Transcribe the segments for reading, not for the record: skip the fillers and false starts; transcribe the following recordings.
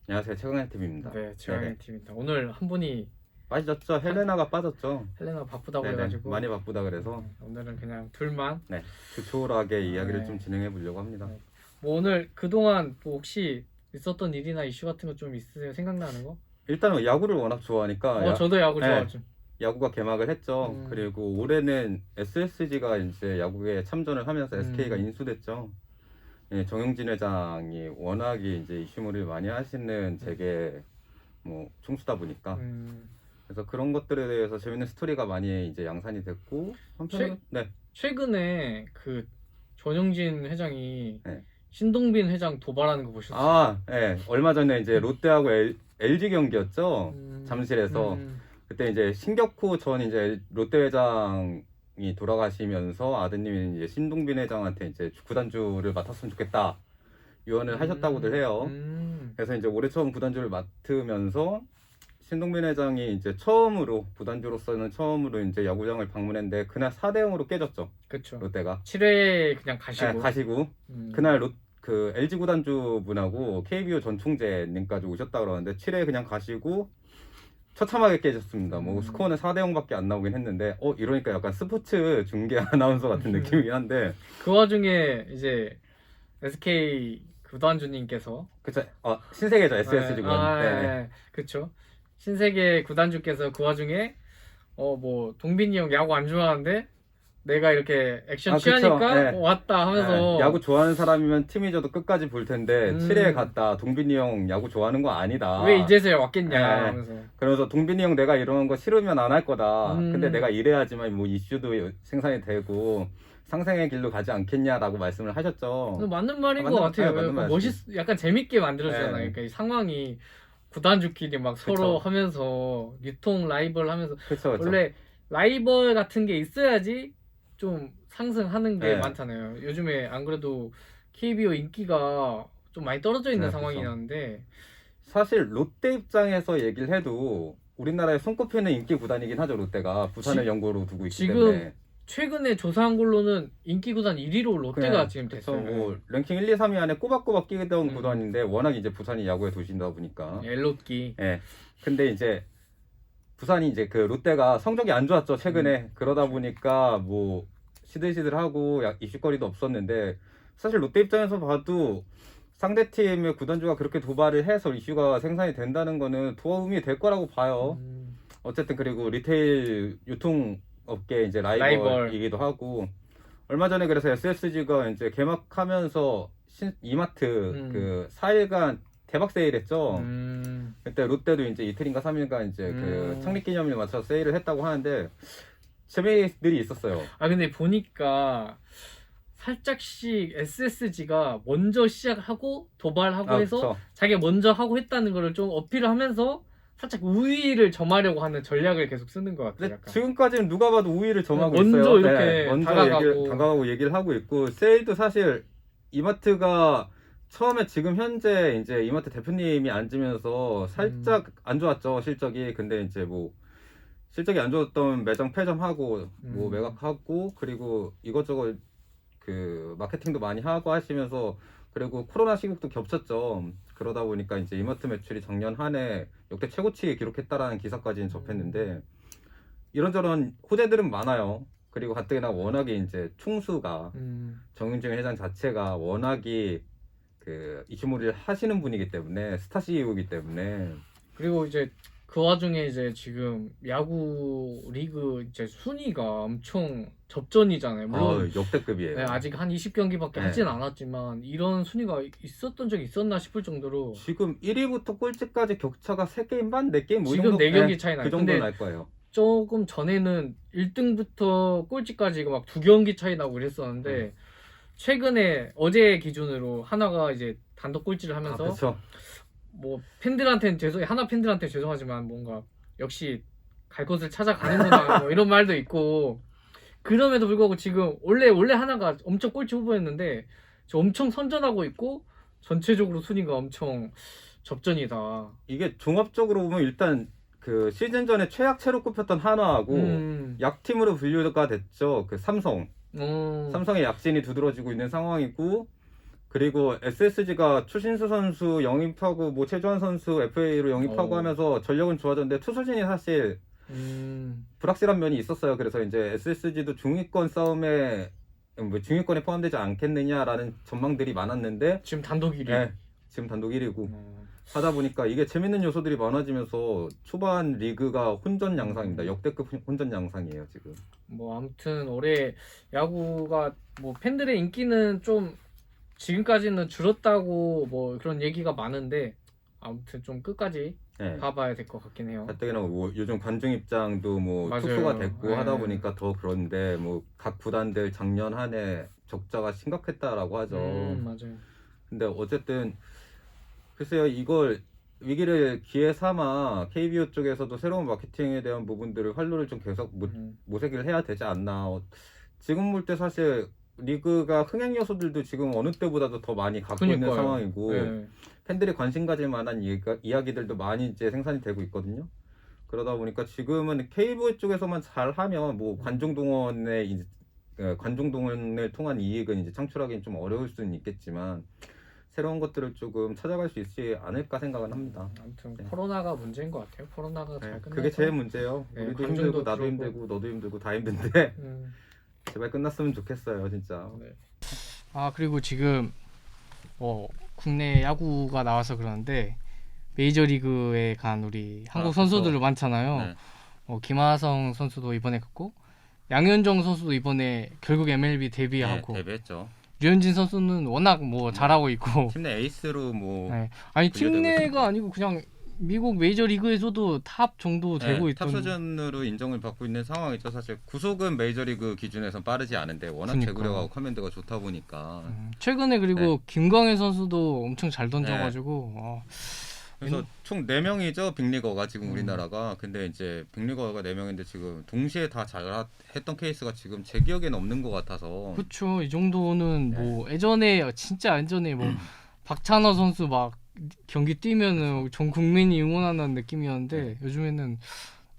안녕하세요. 최강현 팀입니다. 네, 최강의 팀입니다. 오늘 한 분이 빠졌죠? 헬레나가 빠졌죠? 헬레나 바쁘다고 네네. 해가지고 많이 바쁘다 그래서 오늘은 그냥 둘만. 네, 조촐하게 이야기를 네. 좀 진행해 보려고 합니다. 네. 뭐 오늘 그동안 뭐 혹시 있었던 일이나 이슈 같은 거 좀 있으세요? 생각나는 거? 일단은 야구를 워낙 좋아하니까 저도 야구 네. 좋아하죠. 야구가 개막을 했죠. 그리고 올해는 SSG가 이제 야구에 참전을 하면서 SK가 인수됐죠. 예, 정용진 회장이 워낙에 이제 이슈물을 많이 하시는 제게 뭐 총수다 보니까 그래서 그런 것들에 대해서 재밌는 스토리가 많이 이제 양산이 됐고 한편으로 최근에 그 전용진 회장이 네. 신동빈 회장 도발하는 거 보셨어요? 아, 예. 얼마 전에 이제 롯데하고 LG 경기였죠. 잠실에서. 그때 이제 신격호 전 이제 롯데 회장이 돌아가시면서 아드님이 이제 신동빈 회장한테 이제 구단주를 맡았으면 좋겠다 유언을 하셨다고들 해요. 그래서 이제 올해 처음 구단주를 맡으면서 신동빈 회장이 이제 처음으로 구단주로서는 처음으로 이제 야구장을 방문했는데 그날 4대0으로 깨졌죠. 그렇죠. 롯데가 7회 그냥 가시고. 네, 가시고 그날 그 LG 구단주 분하고 KBO 전 총재님까지 오셨다 그러는데 7회 그냥 가시고 처참하게 깨졌습니다. 뭐 스코어는 4대0밖에 안 나오긴 했는데 이러니까 약간 스포츠 중계 아나운서 같은 느낌이긴 한데 그 와중에 이제 SK 구단주님께서 그쵸? 신세계죠. SSG 구단. 네. 그쵸. 신세계 구단주께서 그 와중에 뭐 동빈이 형 야구 안 좋아하는데 내가 이렇게 액션 취하니까 네. 왔다 하면서 야구 좋아하는 사람이면 팀이 져도 끝까지 볼 텐데 7회에 갔다 동빈이 형 야구 좋아하는 거 아니다. 왜 이제서야 왔겠냐 하면서 그래서 동빈이 형 내가 이러는 거 싫으면 안 할 거다. 근데 내가 이래야지만 뭐 이슈도 생산이 되고 상생의 길로 가지 않겠냐라고 말씀을 하셨죠. 맞는 말인 것 같아요. 약간 재밌게 만들어지잖아요. 그러니까 이 상황이 구단주끼리 막 서로 하면서 유통 라이벌 하면서 그쵸. 원래 라이벌 같은 게 있어야지 좀 상승하는 게 많잖아요. 요즘에 안 그래도 KBO 인기가 좀 많이 떨어져 있는 상황이었는데 사실 롯데 입장에서 얘기를 해도 우리나라에 손꼽히는 인기 구단이긴 하죠. 롯데가 부산을 연고로 두고 있기 때문에 최근에 조사한 걸로는 인기 구단 1위로 롯데가 지금 됐어요. 뭐 랭킹 1, 2, 3위 안에 꼬박꼬박 끼던 구단인데 워낙 이제 부산이 야구의 도시다 보니까 엘롯기. 근데 이제 부산이 이제 그 롯데가 성적이 안 좋았죠 최근에. 그러다 보니까 뭐 시들시들하고 이슈거리도 없었는데 사실 롯데 입장에서 봐도 상대팀의 구단주가 그렇게 도발을 해서 이슈가 생산이 된다는 거는 도움이 될 거라고 봐요. 어쨌든 그리고 리테일 유통업계 이제 라이벌이기도 하고 얼마 전에 그래서 SSG가 이제 개막하면서 이마트 그 4일간 대박 세일했죠. 그때 롯데도 이제 이틀인가 3일간 이제 그 창립기념일 맞춰서 세일을 했다고 하는데 재미들이 있었어요. 근데 보니까 살짝씩 SSG가 먼저 시작하고 도발하고 해서 그쵸. 자기가 먼저 하고 했다는 거를 좀 어필을 하면서 살짝 우위를 점하려고 하는 전략을 계속 쓰는 것 같아요. 근데 지금까지는 누가 봐도 우위를 점하고 먼저 있어요. 이렇게 먼저 다가가고. 다가가고 얘기를 하고 있고 세일도 사실 이마트가 처음에 지금 현재 이제 이마트 대표님이 앉으면서 살짝 안 좋았죠 실적이. 근데 이제 뭐 실적이 안 좋았던 매장 폐점하고 뭐 매각하고 그리고 이것저것 그 마케팅도 많이 하고 하시면서 그리고 코로나 시국도 겹쳤죠. 그러다 보니까 이제 이마트 매출이 작년 한 해 역대 최고치 기록했다라는 기사까지는 접했는데 이런저런 호재들은 많아요. 그리고 가뜩이나 워낙에 이제 총수가 정윤정 회장 자체가 워낙에 그 이슈몰이를 하시는 분이기 때문에 스타 CEO이기 때문에 그리고 이제 그 와중에 이제 지금 야구 리그 이제 순위가 엄청 접전이잖아요. 물론 역대급이에요. 아직 한 20경기밖에 하진 않았지만 이런 순위가 있었던 적이 있었나 싶을 정도로 지금 1위부터 꼴찌까지 격차가 3게임 반, 4게임 뭐 지금 4경기 차이 나요. 그 정도 날 거예요. 조금 전에는 1등부터 꼴찌까지 막 2경기 차이 나고 그랬었는데 최근에 어제 기준으로 하나가 이제 단독 꼴찌를 하면서 뭐 팬들한테는 하나 팬들한테 죄송하지만 뭔가 역시 갈 곳을 찾아가는구나 뭐 이런 말도 있고 그럼에도 불구하고 지금 원래 하나가 엄청 꼴찌 후보였는데 엄청 선전하고 있고 전체적으로 순위가 엄청 접전이다. 이게 종합적으로 보면 일단 그 시즌 전에 최약체로 꼽혔던 한화하고 약팀으로 분류가 됐죠. 그 삼성의 약진이 두드러지고 있는 상황이고 그리고 SSG가 추신수 선수 영입하고 뭐 최주환 선수 FA로 영입하고 하면서 전력은 좋아졌는데 투수진이 사실 불확실한 면이 있었어요. 그래서 이제 SSG도 중위권 싸움에 뭐 중위권에 포함되지 않겠느냐라는 전망들이 많았는데 지금 단독 1위. 네, 지금 단독 1위고 하다 보니까 이게 재밌는 요소들이 많아지면서 초반 리그가 혼전 양상입니다. 역대급 혼전 양상이에요 지금. 뭐 아무튼 올해 야구가 뭐 팬들의 인기는 좀 지금까지는 줄었다고 뭐 그런 얘기가 많은데 아무튼 좀 끝까지 네. 봐봐야 될 것 같긴 해요. 가뜩이나 뭐 요즘 관중 입장도 뭐 맞아요. 축소가 됐고 네. 하다 보니까 더 그런데 뭐 각 구단들 작년 한 해 적자가 심각했다라고 하죠. 맞아요. 근데 어쨌든 글쎄요, 이걸 위기를 기회 삼아 KBO 쪽에서도 새로운 마케팅에 대한 부분들을 활로를 좀 계속 모색을 해야 되지 않나. 지금 볼 때 사실 리그가 흥행 요소들도 지금 어느 때보다도 더 많이 갖고 있는 그러니까요. 상황이고 네. 팬들이 관심 가질 만한 이야기들도 많이 이제 생산이 되고 있거든요. 그러다 보니까 지금은 KBO 쪽에서만 잘하면 뭐 관중 동원의 관중 동원을 통한 이익은 이제 창출하기는 좀 어려울 수는 있겠지만 새로운 것들을 조금 찾아갈 수 있지 않을까 생각은 합니다. 아무튼 네. 코로나가 문제인 것 같아요. 코로나가 잘 끝나서 그게 제일 문제예요. 네, 우리도 관중도 힘들고 나도 줄고. 힘들고 너도 힘들고 다 힘든데 음, 제발 끝났으면 좋겠어요, 진짜. 네. 아 그리고 지금 국내 야구가 나와서 그러는데 메이저리그에 간 우리 한국 선수들 그쵸. 많잖아요. 네. 김하성 선수도 이번에 갔고 양현종 선수도 이번에 결국 MLB 데뷔하고 데뷔했죠. 류현진 선수는 워낙 뭐 잘하고 있고 팀 내 에이스로 뭐 네. 아니 팀 분류되고 내가 있습니다. 아니고 그냥 미국 메이저리그에서도 탑 정도 되고 있던 탑 수준으로 인정을 받고 있는 상황이죠. 사실 구속은 메이저리그 기준에선 빠르지 않은데 워낙 그러니까. 제구력하고 커맨드가 좋다 보니까 최근에 그리고 김광현 선수도 엄청 잘 던져가지고 그래서 총 4명이죠 빅리거가 지금 우리나라가. 근데 이제 빅리거가 4명인데 지금 동시에 다 잘했던 케이스가 지금 제 기억에는 없는 것 같아서. 그렇죠. 이 정도는 네. 뭐 진짜 예전에 뭐 박찬호 선수 막 경기 뛰면은 전 국민이 응원하는 느낌이었는데 요즘에는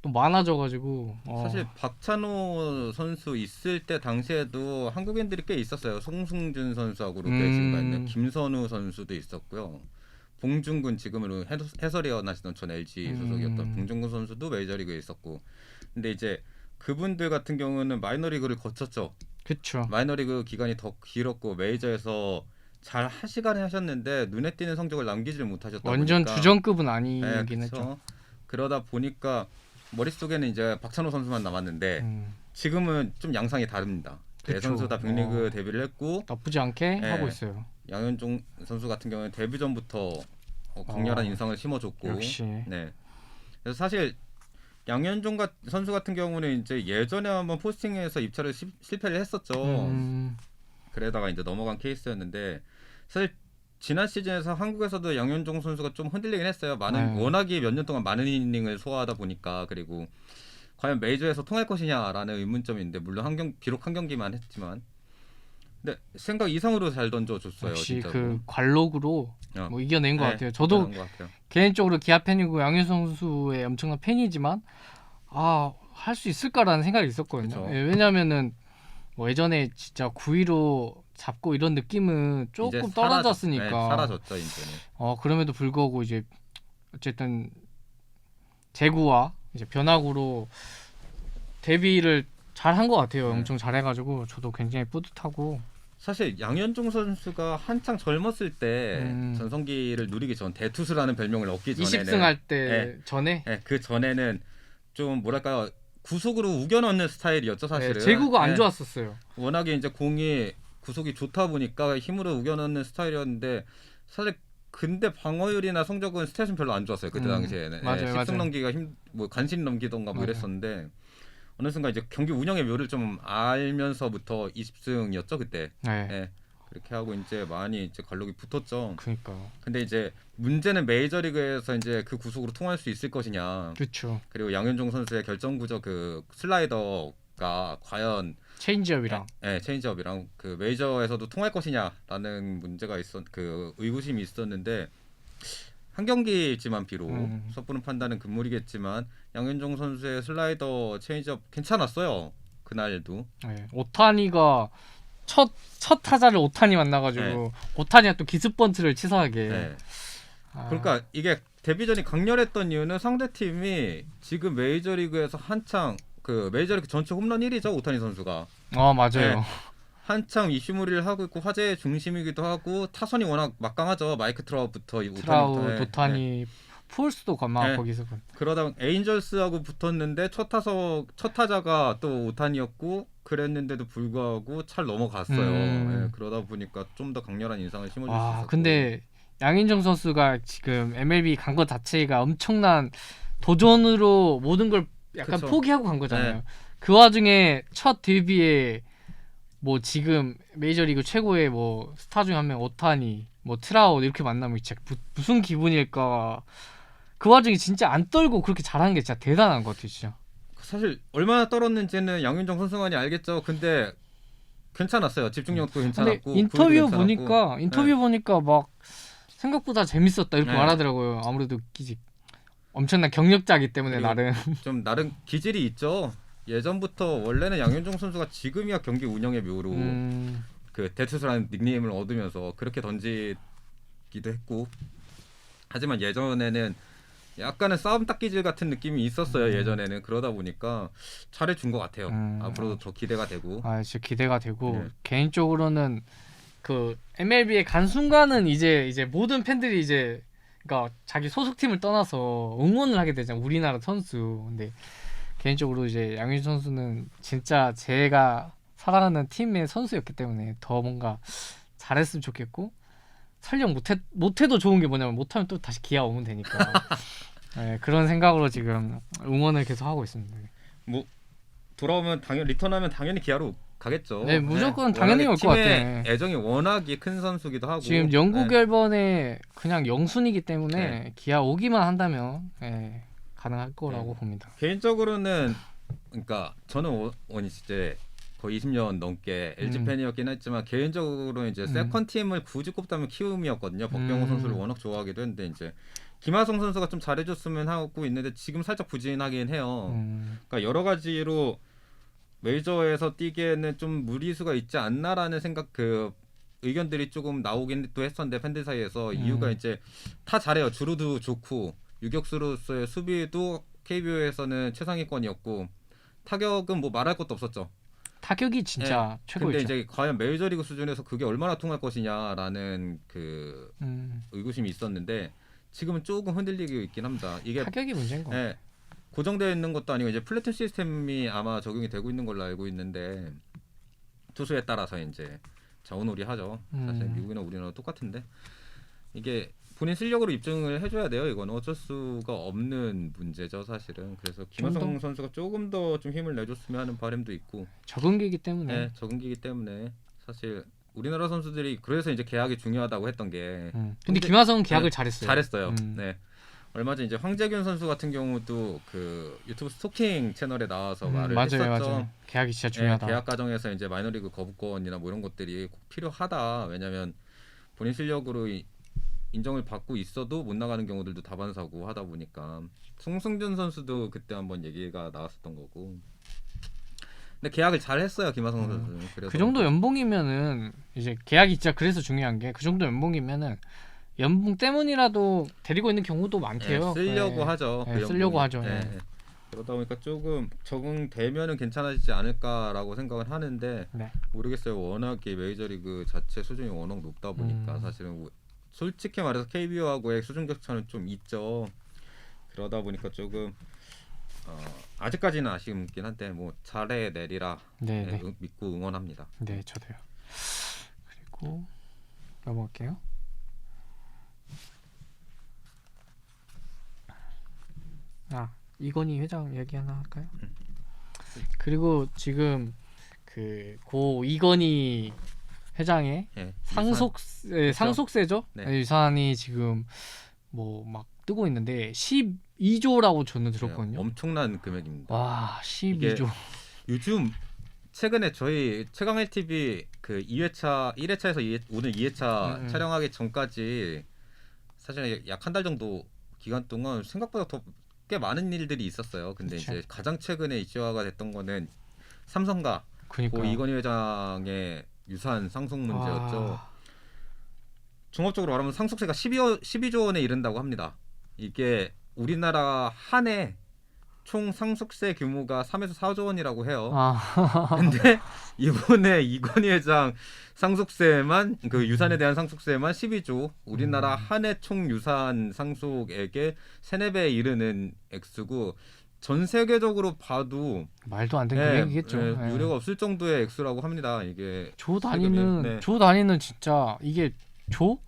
또 많아져가지고 사실 박찬호 선수 있을 때 당시에도 한국인들이 꽤 있었어요. 송승준 선수하고 롯데 지금 가 있는 김선우 선수도 있었고요. 봉중근 지금으로 해설위원 하시던 전 LG 소속이었던 봉중근 선수도 메이저리그에 있었고. 근데 이제 그분들 같은 경우는 마이너리그를 거쳤죠. 그렇죠. 마이너리그 기간이 더 길었고 메이저에서 잘 하시간에 하셨는데 눈에 띄는 성적을 남기지를 못하셨다 완전 보니까 주전급은 아니긴 그쵸. 했죠. 그러다 보니까 머릿속에는 이제 박찬호 선수만 남았는데 지금은 좀 양상이 다릅니다. 네 그쵸. 선수 다 빅리그 데뷔를 했고 나쁘지 않게 네. 하고 있어요. 양현종 선수 같은 경우는 데뷔 전부터 강렬한 인상을 심어줬고 역시. 네. 그래서 사실 양현종 선수 같은 경우는 이제 예전에 한번 포스팅에서 입찰을 실패를 했었죠. 그러다가 이제 넘어간 케이스였는데 사실 지난 시즌에서 한국에서도 양현종 선수가 좀 흔들리긴 했어요. 워낙에 몇 년 동안 많은 이닝을 소화하다 보니까. 그리고 과연 메이저에서 통할 것이냐라는 의문점이 있는데 물론 비록 한 경기만 했지만 근데 생각 이상으로 잘 던져줬어요. 역시 진짜로. 그 관록으로 뭐 이겨낸 것 같아요. 저도 그런 것 같아요. 개인적으로 기아 팬이고 양현종 선수의 엄청난 팬이지만 할 수 있을까라는 생각이 있었거든요. 예, 왜냐면은 뭐 예전에 진짜 9위로 잡고 이런 느낌은 조금 이제 떨어졌으니까 사라졌죠 이제는. 그럼에도 불구하고 이제 어쨌든 제구와 이제 변화구로 데뷔를 잘 한 것 같아요. 엄청 잘해가지고 저도 굉장히 뿌듯하고. 사실 양현종 선수가 한창 젊었을 때 전성기를 누리기 전 대투수라는 별명을 얻기 전에는 20승 할 때 전에 그 전에는 좀 뭐랄까 구속으로 우겨 넣는 스타일이었죠 사실은. 제구가 안 좋았었어요. 워낙에 이제 공이 구속이 좋다 보니까 힘으로 우겨 넣는 스타일이었는데 사실 근데 방어율이나 성적은 스탯은 별로 안 좋았어요 그때 당시에는. 맞아요, 10승 맞아요. 넘기가 뭐 간신히 넘기던가 뭐 이랬었는데 어느 순간 이제 경기 운영의 묘를 좀 알면서부터 20승이었죠 그때. 그렇게 하고 이제 많이 이제 관록이 붙었죠. 그러니까. 근데 이제 문제는 메이저리그에서 이제 그 구속으로 통할 수 있을 것이냐. 그렇죠. 그리고 양현종 선수의 결정구적 그 슬라이더가 과연 체인지업이랑 체인지업이랑 그 메이저에서도 통할 것이냐라는 문제가 그 의구심이 있었는데 한 경기지만 비록 섣부른 판단은 금물이겠지만 양현종 선수의 슬라이더 체인지업 괜찮았어요. 그날도. 오타니가 첫 타자를 오타니 만나가지고 네. 오타니가 또 기습 번트를 치사하게. 네. 아, 그러니까 이게 데뷔전이 강렬했던 이유는 상대 팀이 지금 메이저리그에서 한창 그 메이저리그 전체 홈런 1위죠 오타니 선수가. 맞아요. 네. 한참 이슈무리를 하고 있고 화제의 중심이기도 하고 타선이 워낙 막강하죠. 마이크 트라우부터 트라우, 도타니, 폴스도 막 네. 거기서. 그러다 에인절스하고 붙었는데 첫 타자가 또 오타니였고 그랬는데도 불구하고 잘 넘어갔어요. 네. 그러다 보니까 좀 더 강렬한 인상을 심어줄 수 있었고. 근데 양인종 선수가 지금 MLB 간 것 자체가 엄청난 도전으로 모든 걸 약간 그쵸. 포기하고 간 거잖아요. 네. 그 와중에 첫 데뷔에 뭐 지금 메이저리그 최고의 뭐 스타 중 한 명 오타니, 뭐 트라우 이렇게 만나면 진짜 무슨 기분일까. 그 와중에 진짜 안 떨고 그렇게 잘하는 게 진짜 대단한 것 같아요, 진짜. 사실 얼마나 떨었는지는 양윤종 선수만이 알겠죠. 근데 괜찮았어요. 집중력도 근데 괜찮았고 인터뷰 구위도 보니까 괜찮았고. 막 생각보다 재밌었다 이렇게 네. 말하더라고요. 아무래도 엄청난 경력자이기 때문에 그리고 나름. 좀 나름 기질이 있죠. 예전부터 원래는 양윤종 선수가 지금이야 경기 운영의 묘로 그 대투수라는 닉네임을 얻으면서 그렇게 던지기도 했고 하지만 예전에는 약간은 싸움 닦기질 같은 느낌이 있었어요. 예전에는 그러다 보니까 잘해준 것 같아요. 앞으로도 더 기대가 되고. 진짜 기대가 되고 네. 개인적으로는 그 MLB에 간 순간은 이제 모든 팬들이 이제 그러니까 자기 소속팀을 떠나서 응원을 하게 되잖아요. 우리나라 선수. 근데 개인적으로 이제 양윤 선수는 진짜 제가 사랑하는 팀의 선수였기 때문에 더 뭔가 잘했으면 좋겠고 설령 못해도 좋은 게 뭐냐면 못하면 또 다시 기아 오면 되니까 네, 그런 생각으로 지금 응원을 계속 하고 있습니다. 뭐 돌아오면 리턴하면 당연히 기아로 가겠죠. 네, 무조건 당연히 올 것 팀의 같아. 애정이 워낙이 큰 선수기도 하고 지금 영국 네. 앨번에 그냥 영순이기 때문에 네. 기아 오기만 한다면 가능할 거라고 네. 봅니다. 개인적으로는 그러니까 저는 원이 이제 거의 20년 넘게 LG 팬이었긴 했지만 개인적으로 이제 세컨 팀을 굳이 꼽다면 키움이었거든요. 박병호 선수를 워낙 좋아하기도 했는데 이제 김하성 선수가 좀 잘해줬으면 하고 있는데 지금 살짝 부진하긴 해요. 그러니까 여러 가지로 메이저에서 뛰기에는 좀 무리수가 있지 않나라는 생각 그 의견들이 조금 나오긴 또 했었는데 팬들 사이에서 이유가 이제 다 잘해요. 주루도 좋고 유격수로서의 수비도 KBO에서는 최상위권이었고 타격은 뭐 말할 것도 없었죠. 타격이 진짜 최고였죠. 근데 이제 과연 메이저리그 수준에서 그게 얼마나 통할 것이냐라는 그 의구심이 있었는데 지금은 조금 흔들리고 있긴 합니다. 이게 타격이 문제인 거. 네, 고정되어 있는 것도 아니고 이제 플래툰 시스템이 아마 적용이 되고 있는 걸로 알고 있는데 투수에 따라서 이제 자원놀이 하죠. 사실 미국이나 우리나라 똑같은데 이게 본인 실력으로 입증을 해줘야 돼요. 이거는 어쩔 수가 없는 문제죠, 사실은. 그래서 김하성 선수가 조금 더 좀 힘을 내줬으면 하는 바람도 있고. 적응기이기 때문에. 네, 적응기이기 때문에 사실 우리나라 선수들이 그래서 이제 계약이 중요하다고 했던 게. 근데 김하성은 계약을 네, 잘했어요. 잘했어요. 네. 얼마 전 이제 황재균 선수 같은 경우도 그 유튜브 스토킹 채널에 나와서 말을 했었죠. 맞아요. 계약이 진짜 중요하다. 네, 계약 과정에서 이제 마이너리그 거부권이나 뭐 이런 것들이 꼭 필요하다. 왜냐면 본인 실력으로 인정을 받고 있어도 못 나가는 경우들도 다반사고 하다 보니까 송승준 선수도 그때 한번 얘기가 나왔었던 거고. 근데 계약을 잘 했어요 김하성 선수는. 그래서 그 정도 연봉이면은 이제 계약이 진짜 그래서 중요한 게 그 정도 연봉이면은 연봉 때문이라도 데리고 있는 경우도 많대요. 쓰려고 하죠. 그 쓰려고 하죠. 그러다 보니까 조금 적응되면은 괜찮아지지 않을까라고 생각을 하는데 모르겠어요. 워낙에 메이저리그 자체 수준이 워낙 높다 보니까 사실은 솔직히 말해서 KBO하고의 수준 격차는 좀 있죠. 그러다 보니까 조금 아직까지는 아쉽긴 한데 뭐 잘해내리라 믿고 응원합니다. 네, 저도요. 그리고 넘어갈게요. 이건희 회장 얘기 하나 할까요? 그리고 지금 그 고 이건희 회장의 상속세죠? 유산이 지금 뭐 막 뜨고 있는데 12조라고 저는 들었거든요. 엄청난 금액입니다. 와, 12조. 요즘 최근에 저희 최강일 TV 그 1회차에서 오늘 2회차 촬영하기 전까지 사실 약 한 달 정도 기간 동안 생각보다 더 꽤 많은 일들이 있었어요. 근데 그쵸. 이제 가장 최근에 이슈화가 됐던 거는 삼성과 고 이건희 회장의 유산 상속 문제였죠. 아, 종합적으로 말하면 상속세가 12조 원에 이른다고 합니다. 이게 우리나라 한 해 총 상속세 규모가 3에서 4조 원이라고 해요. 근데 이번에 이건희 회장 상속세만 그 유산에 대한 상속세만 12조, 우리나라 한 해 총 유산 상속액의 3, 4배에 이르는 액수고 전 세계적으로 봐도 말도 안 되는 금액이겠죠. 예. 유례가 없을 정도의 액수라고 합니다. 이게 조 단위는 네. 조 단위는 진짜 이게 조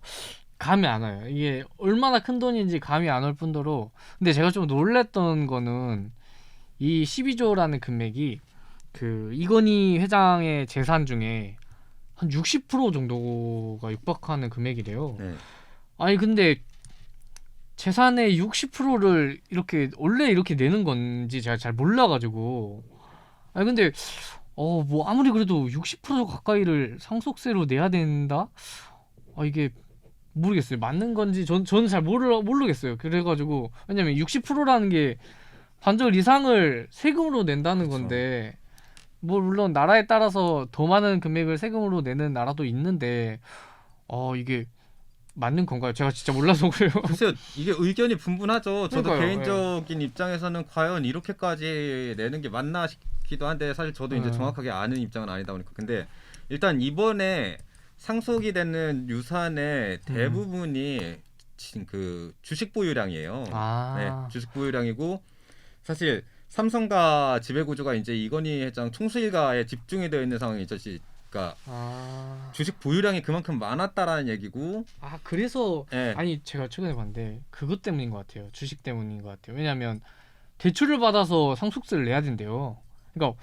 감이 안 와요. 이게 얼마나 큰 돈인지 감이 안 올 뿐더러 근데 제가 좀 놀랬던 거는 이 12조라는 금액이 그 이건희 회장의 재산 중에 한 60% 정도가 육박하는 금액이래요. 네. 아니 근데 재산의 60%를 이렇게 원래 이렇게 내는 건지 제가 잘 몰라가지고 아니 근데 뭐 아무리 그래도 60% 가까이를 상속세로 내야 된다? 이게 모르겠어요. 맞는 건지 저는 잘 모르겠어요. 그래가지고 왜냐면 60%라는 게 반절 이상을 세금으로 낸다는 그쵸. 건데 뭐 물론 나라에 따라서 더 많은 금액을 세금으로 내는 나라도 있는데 이게 맞는 건가요? 제가 진짜 몰라서 그래요. 글쎄요, 이게 의견이 분분하죠. 저도 그러니까요, 개인적인 입장에서는 과연 이렇게까지 내는 게 맞나 싶기도 한데 사실 저도 이제 정확하게 아는 입장은 아니다 보니까 근데 일단 이번에 상속이 되는 유산의 대부분이 그 주식 보유량이에요. 네, 주식 보유량이고 사실 삼성과 지배구조가 이제 이건희 회장 총수일가에 집중이 되어 있는 상황이죠. 그러니까 주식 보유량이 그만큼 많았다라는 얘기고. 그래서 네. 아니 제가 최근에 봤는데 그것 때문인 것 같아요. 주식 때문인 것 같아요. 왜냐하면 대출을 받아서 상속세를 내야 된대요. 그러니까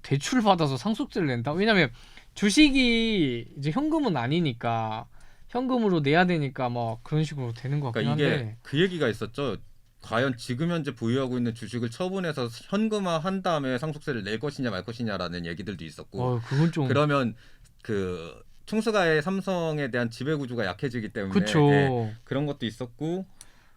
대출을 받아서 상속세를 낸다? 왜냐하면 주식이 이제 현금은 아니니까 현금으로 내야 되니까 막 그런 식으로 되는 것 같긴 그러니까 이게 한데 그 얘기가 있었죠. 과연 지금 현재 보유하고 있는 주식을 처분해서 현금화한 다음에 상속세를 낼 것이냐 말 것이냐라는 얘기들도 있었고. 그건 좀 그러면 그 총수가의 삼성에 대한 지배 구조가 약해지기 때문에 그쵸. 그런 것도 있었고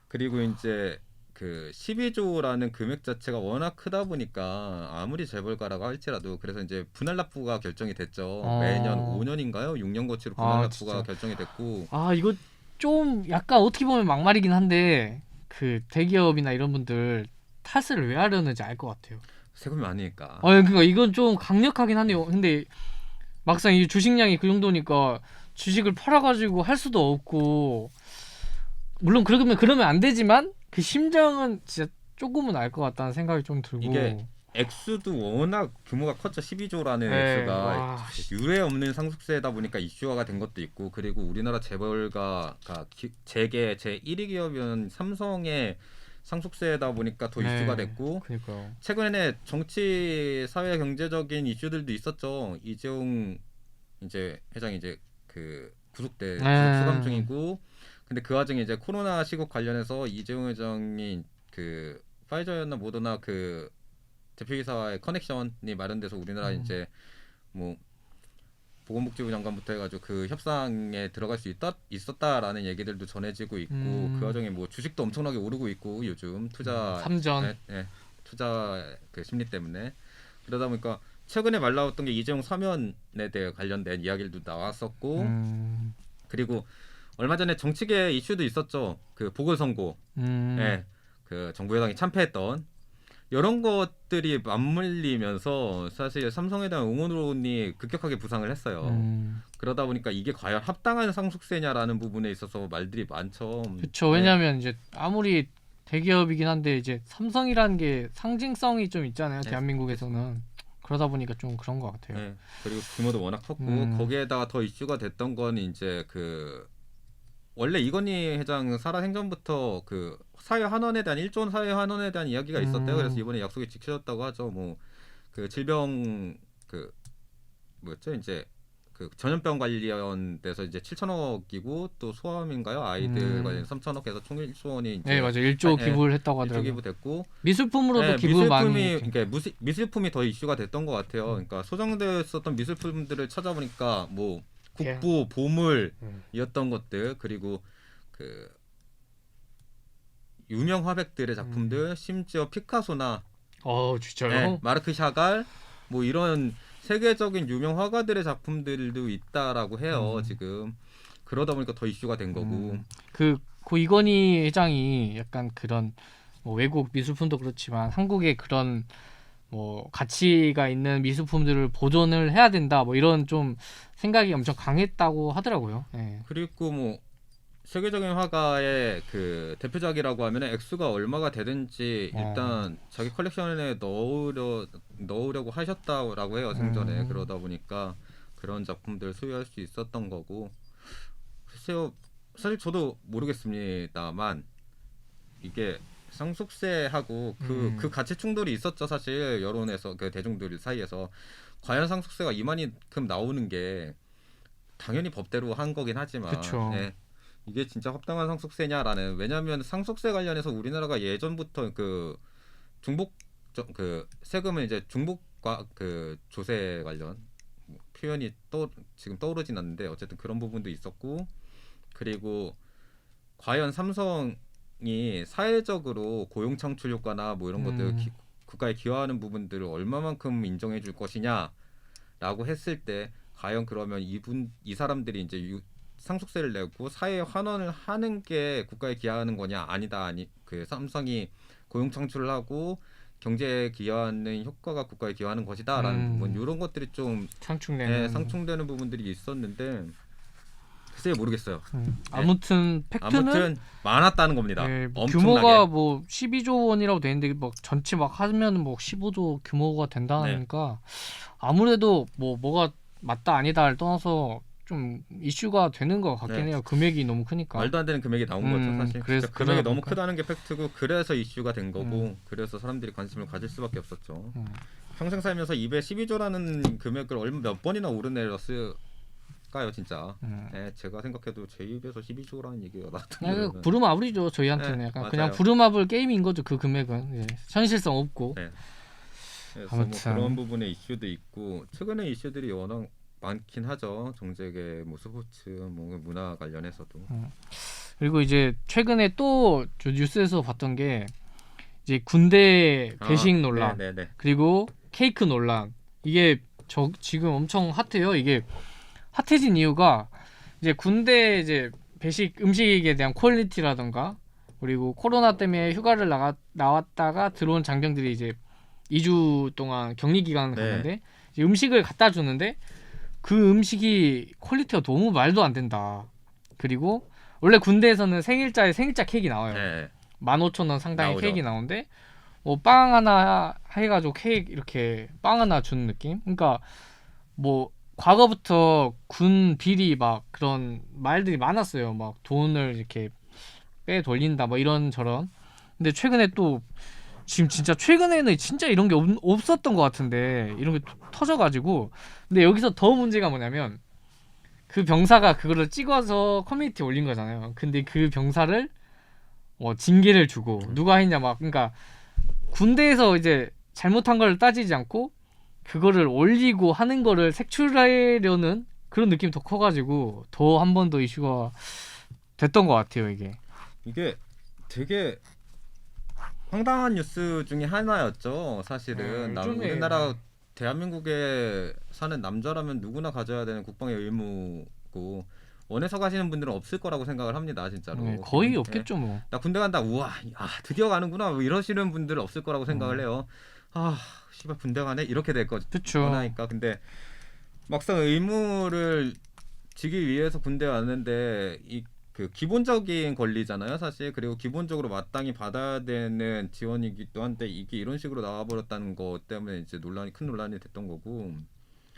그리고 이제 그 12조라는 금액 자체가 워낙 크다 보니까 아무리 재벌가라고 할지라도 그래서 이제 분할 납부가 결정이 됐죠. 매년 5년인가요? 6년 거치로 분할 납부가 진짜. 결정이 됐고. 이거 좀 약간 어떻게 보면 막말이긴 한데 그 대기업이나 이런 분들 탈세를 왜 하려는지 알 것 같아요. 세금이 많으니까. 그러니까 이건 좀 강력하긴 하네요. 근데 막상 이 주식량이 그 정도니까 주식을 팔아가지고 할 수도 없고 물론 그러면 안 되지만 그 심정은 진짜 조금은 알 것 같다는 생각이 좀 들고 이게 액수도 워낙 규모가 컸죠. 12조라는 네, 액수가 와. 유례 없는 상속세다 보니까 이슈화가 된 것도 있고 그리고 우리나라 재벌가가 재계 제1위 기업이었던 삼성의 상속세다 보니까 더 이슈가 됐고 그러니까요. 최근에 정치 사회 경제적인 이슈들도 있었죠. 이재용 이제 회장이 이제 그 구속 수감 중이고 근데 그 와중에 이제 코로나 시국 관련해서 이재용 회장이 그 파이저였나 모더나 그 대표이사와의 커넥션이 마련돼서 우리나라 이제 뭐 보건복지부 장관부터 해가지고 그 협상에 들어갈 수 있었다라는 얘기들도 전해지고 있고 그 와중에 뭐 주식도 엄청나게 오르고 있고 요즘 투자 삼전 투자 그 심리 때문에 그러다 보니까 최근에 말 나왔던 게 이재용 사면에 대해 관련된 이야기들도 나왔었고 그리고 얼마 전에 정치계 이슈도 있었죠. 그 보궐선거, 그 정부 여당이 참패했던 이런 것들이 맞물리면서 사실 삼성에 대한 응원론이 급격하게 부상을 했어요. 그러다 보니까 이게 과연 합당한 상속세냐라는 부분에 있어서 말들이 많죠. 그렇죠. 왜냐하면 이제 아무리 대기업이긴 한데 이제 삼성이라는 게 상징성이 좀 있잖아요. 대한민국에서는. 그러다 보니까 좀 그런 것 같아요. 네. 그리고 규모도 워낙 컸고 거기에다가 더 이슈가 됐던 건 이제 그 원래 이건희 회장 살아 생전부터 그 사회 환원에 대한 1조 원 사회 환원에 대한 이야기가 있었대요. 그래서 이번에 약속이 지켜졌다고 하죠. 뭐 그 질병 그 뭐였죠? 이제 그 전염병 관련돼서 이제 7천억이고 또 소아암인가요? 아이들 관련 3천억 해서 총 1조 원이 이제 맞아요. 1조 기부를 했다고 1조 하더라고요. 기부됐고 미술품으로도 기부를 많이 했죠. 그러니까 미술품이 더 이슈가 됐던 것 같아요. 그러니까 소장되었었던 미술품들을 찾아보니까 뭐 국보 보물이었던 것들 그리고 그 유명 화백들의 작품들 심지어 피카소나 진짜요? 마르크 샤갈 뭐 이런 세계적인 유명 화가들의 작품들도 있다라고 해요. 지금 그러다 보니까 더 이슈가 된 거고. 고 이건희 회장이 약간 그런 뭐 외국 미술품도 그렇지만 한국의 그런 뭐 가치가 있는 미술품들을 보존을 해야 된다 뭐 이런 좀 생각이 엄청 강했다고 하더라고요. 예. 그리고 뭐 세계적인 화가의 그 대표작이라고 하면 액수가 얼마가 되든지 일단 자기 컬렉션에 넣으려고 하셨다라고 해요. 생전에. 그러다 보니까 그런 작품들 소유할 수 있었던 거고. 글쎄요, 사실 저도 모르겠습니다만 이게 상속세하고 그 가치 충돌이 있었죠. 사실 여론에서 그 대중들 사이에서 과연 상속세가 이만큼 나오는 게 당연히 법대로 한 거긴 하지만 예, 이게 진짜 합당한 상속세냐라는. 왜냐하면 상속세 관련해서 우리나라가 예전부터 그 중복 그 세금을 이제 중복과 그 조세 관련 표현이 지금 떠오르진 않는데 어쨌든 그런 부분도 있었고, 그리고 과연 삼성이 사회적으로 고용 창출 효과나 뭐 이런 것들 국가에 기여하는 부분들을 얼마만큼 인정해 줄 것이냐라고 했을 때 과연 그러면 이 사람들이 이제 상속세를 내고 사회에 환원을 하는 게 국가에 기여하는 거냐? 아니다. 그 삼성이 고용 창출을 하고 경제에 기여하는 효과가 국가에 기여하는 것이다라는 부분, 이런 것들이 좀 상충되는 부분들이 있었는데 글쎄 모르겠어요. 아무튼 팩트는 많았다는 겁니다. 엄청나게. 규모가 뭐 12조 원이라고 돼 있는데 막 전체 막 하면 뭐 15조 규모가 된다니까 아무래도 뭐가 맞다 아니다를 떠나서 좀 이슈가 되는 것 같긴 해요. 금액이 너무 크니까. 말도 안 되는 금액이 나온 거죠. 사실 그래서 금액이 너무 크다는 게 팩트고, 그래서 이슈가 된 거고, 그래서 사람들이 관심을 가질 수밖에 없었죠. 평생 살면서 입에 12조라는 금액을 몇 번이나 오르내렸을까요 진짜. 네, 제가 생각해도 제 입에서 12조라는 얘기가 나왔던 부름아블이죠 저희한테는. 약간 그냥 부름아블 게임인 거죠. 그 금액은 현실성 없고. 그래서 뭐 그런 부분의 이슈도 있고, 최근에 이슈들이 워낙 많긴 하죠. 정재계, 뭐 스포츠, 뭐 문화 관련해서도. 그리고 이제 최근에 또 뉴스에서 봤던 게 이제 군대 배식 논란, 그리고 케이크 논란. 이게 지금 엄청 핫해요. 이게 핫해진 이유가 이제 군대 이제 배식 음식에 대한 퀄리티라던가, 그리고 코로나 때문에 휴가를 나왔다가 들어온 장병들이 이제 2주 동안 격리 기간을 갔는데 이제 음식을 갖다 주는데 그 음식이 퀄리티가 너무 말도 안 된다. 그리고 원래 군대에서는 생일자 케이크 나와요. 15,000원 상당의 케이크 나오는데 뭐 빵 하나 해가지고 케이크 이렇게 빵 하나 주는 느낌. 그러니까 뭐 과거부터 군 비리 막 그런 말들이 많았어요. 막 돈을 이렇게 빼돌린다 뭐 이런저런. 근데 최근에 또 지금 진짜 최근에는 진짜 이런 게 없었던 것 같은데 이런 게 터져가지고. 근데 여기서 더 문제가 뭐냐면 그 병사가 그거를 찍어서 커뮤니티에 올린 거잖아요. 근데 그 병사를 징계를 주고 누가 했냐 막. 그러니까 군대에서 이제 잘못한 걸 따지지 않고 그거를 올리고 하는 거를 색출하려는 그런 느낌이 더 커가지고 더 한 번 더 이슈가 됐던 것 같아요. 이게 되게 황당한 뉴스 중에 하나였죠. 사실은 우리나라 대한민국에 사는 남자라면 누구나 가져야 되는 국방의 의무고, 원해서 가시는 분들은 없을 거라고 생각을 합니다. 진짜로. 거의 없겠죠 뭐. 나 군대 간다. 우와, 드디어 가는구나. 뭐 이러시는 분들은 없을 거라고 생각을 해요. 씨발 군대 가네? 이렇게 될 거니까. 근데 막상 의무를 지기 위해서 군대 왔는데 그 기본적인 권리잖아요, 사실. 그리고 기본적으로 마땅히 받아야 되는 지원이기도 한데 이게 이런 식으로 나와버렸다는 거 때문에 이제 큰 논란이 됐던 거고.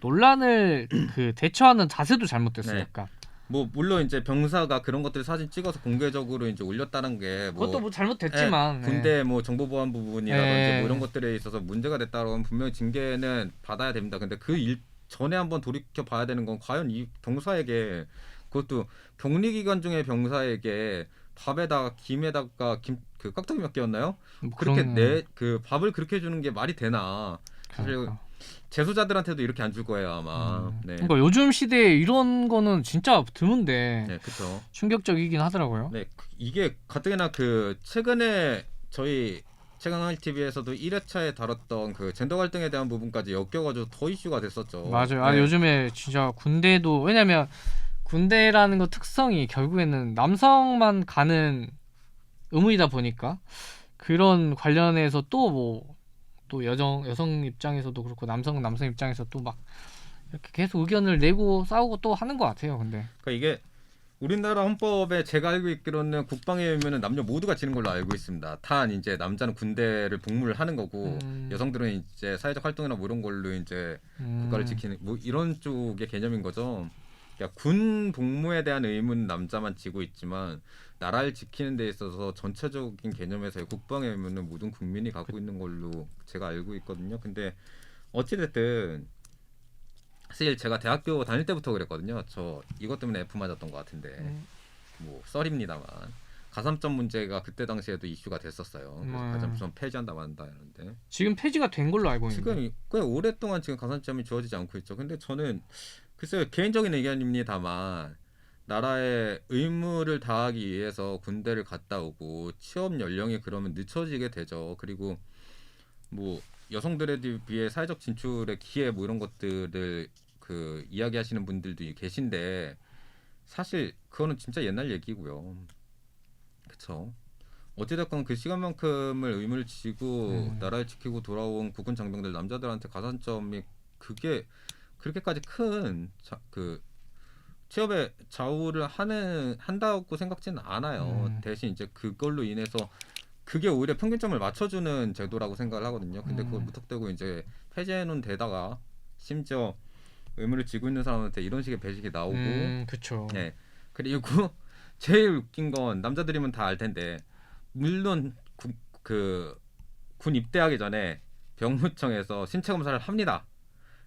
논란을 그 대처하는 자세도 잘못됐어요. 약간. 뭐 물론 이제 병사가 그런 것들 사진 찍어서 공개적으로 이제 올렸다는 게 그것도 뭐 잘못됐지만 군대 뭐 정보 보안 부분이라든지 뭐 이런 것들에 있어서 문제가 됐다고 하면 분명히 징계는 받아야 됩니다. 근데 그 일 전에 한번 돌이켜 봐야 되는 건 과연 이 병사에게, 그것도 격리 기간 중에 병사에게 밥에다가 김에다가 그 깍두기 몇 개였나요? 그렇게 그 밥을 그렇게 주는 게 말이 되나? 사실 재소자들한테도 이렇게 안 줄 거예요 아마. 그러니까 요즘 시대에 이런 거는 진짜 드문데 그렇죠. 충격적이긴 하더라고요. 이게 가뜩이나 그 최근에 저희 최강일 TV에서도 1회차에 다뤘던 그 젠더 갈등에 대한 부분까지 엮여가지고 더 이슈가 됐었죠. 맞아요. 아, 요즘에 진짜 군대도 왜냐면 군대라는 거 특성이 결국에는 남성만 가는 의무이다 보니까 그런 관련해서 또 여성 입장에서도 그렇고 남성 입장에서 또 막 이렇게 계속 의견을 내고 싸우고 또 하는 것 같아요. 근데 그러니까 이게 우리나라 헌법에 제가 알고 있기로는 국방에 의무는 남녀 모두가 지는 걸로 알고 있습니다. 단 이제 남자는 군대를 복무를 하는 거고 여성들은 이제 사회적 활동이나 뭐 이런 걸로 이제 국가를 지키는 뭐 이런 쪽의 개념인 거죠. 그러니까 군 복무에 대한 의무는 남자만 지고 있지만 나라를 지키는 데 있어서 전체적인 개념에서의 국방의 의무는 모든 국민이 갖고 있는 걸로 제가 알고 있거든요. 근데 어찌됐든 사실 제가 대학교 다닐 때부터 그랬거든요. 저 이것 때문에 F 맞았던 것 같은데 뭐 썰입니다만 가산점 문제가 그때 당시에도 이슈가 됐었어요. 그래서 가산점 폐지한다 만다 이러는데 지금 폐지가 된 걸로 알고 있는데 지금 꽤 오랫동안 지금 가산점이 주어지지 않고 있죠. 근데 저는 글쎄요 개인적인 의견입니다만 나라의 의무를 다하기 위해서 군대를 갔다 오고 취업 연령이 그러면 늦춰지게 되죠. 그리고 뭐 여성들에 비해 사회적 진출의 기회 뭐 이런 것들을 그 이야기하시는 분들도 계신데 사실 그거는 진짜 옛날 얘기고요. 그렇죠. 어찌됐건 그 시간만큼을 의무를 지고 나라를 지키고 돌아온 국군 장병들 남자들한테 가산점이 그게 그렇게까지 큰 그 취업에 좌우를 한다고 생각지는 않아요. 대신 이제 그걸로 인해서 그게 오히려 평균점을 맞춰주는 제도라고 생각을 하거든요. 근데 그걸 무턱대고 이제 폐지해놓은 데다가 심지어 의무를 지고 있는 사람한테 이런 식의 배식이 나오고, 그렇죠. 네. 그리고 제일 웃긴 건 남자들이면 다 알 텐데 물론 군 입대하기 전에 병무청에서 신체 검사를 합니다.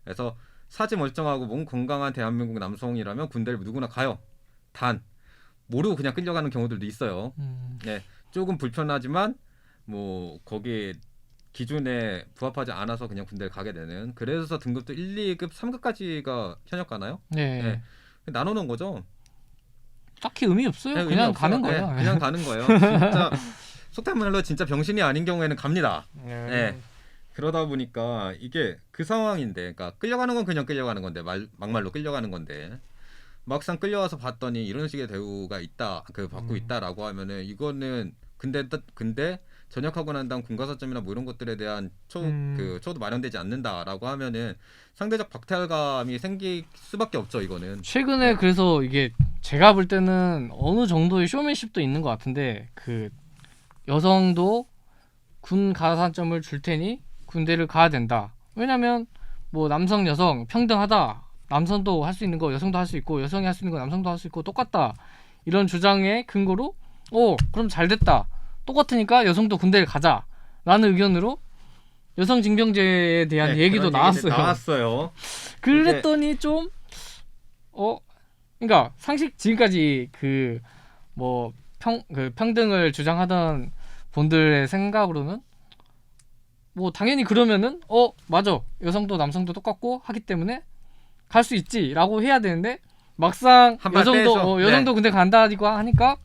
그래서 사지 멀쩡하고 몸 건강한 대한민국 남성이라면 군대를 누구나 가요. 단 모르고 그냥 끌려가는 경우들도 있어요. 네, 조금 불편하지만 뭐 거기 기준에 부합하지 않아서 그냥 군대를 가게 되는. 그래서 등급도 1, 2급, 3급까지가 현역 가나요? 네. 네. 나눠놓은 거죠. 딱히 의미 없어요. 네, 그냥 의미 가는 없어요. 거예요. 네, 그냥 가는 거예요. 진짜 속된 말로 진짜 병신이 아닌 경우에는 갑니다. 네. 그러다 보니까 이게 그 상황인데, 그러니까 끌려가는 건 그냥 끌려가는 건데 막말로 끌려가는 건데 막상 끌려와서 봤더니 이런 식의 대우가 있다, 받고 있다라고 하면은 이거는 근데 전역하고 난 다음 군가사점이나 뭐 이런 것들에 대한 처우도 마련되지 않는다라고 하면은 상대적 박탈감이 생길 수밖에 없죠. 이거는 최근에 그래서 이게 제가 볼 때는 어느 정도의 쇼맨십도 있는 것 같은데 그 여성도 군 가산점을 줄 테니 군대를 가야 된다. 왜냐면 뭐 남성 여성 평등하다. 남성도 할 수 있는 거 여성도 할 수 있고 여성이 할 수 있는 거 남성도 할 수 있고 똑같다. 이런 주장의 근거로 그럼 잘 됐다. 똑같으니까 여성도 군대를 가자. 라는 의견으로 여성 징병제에 대한 얘기도 나왔어요. 그랬더니 좀 그러니까 상식 지금까지 평등을 주장하던 분들의 생각으로는 뭐 당연히 그러면은 맞아 여성도 남성도 똑같고 하기 때문에 갈 수 있지라고 해야 되는데 막상 여성도 군대 간다고 하니까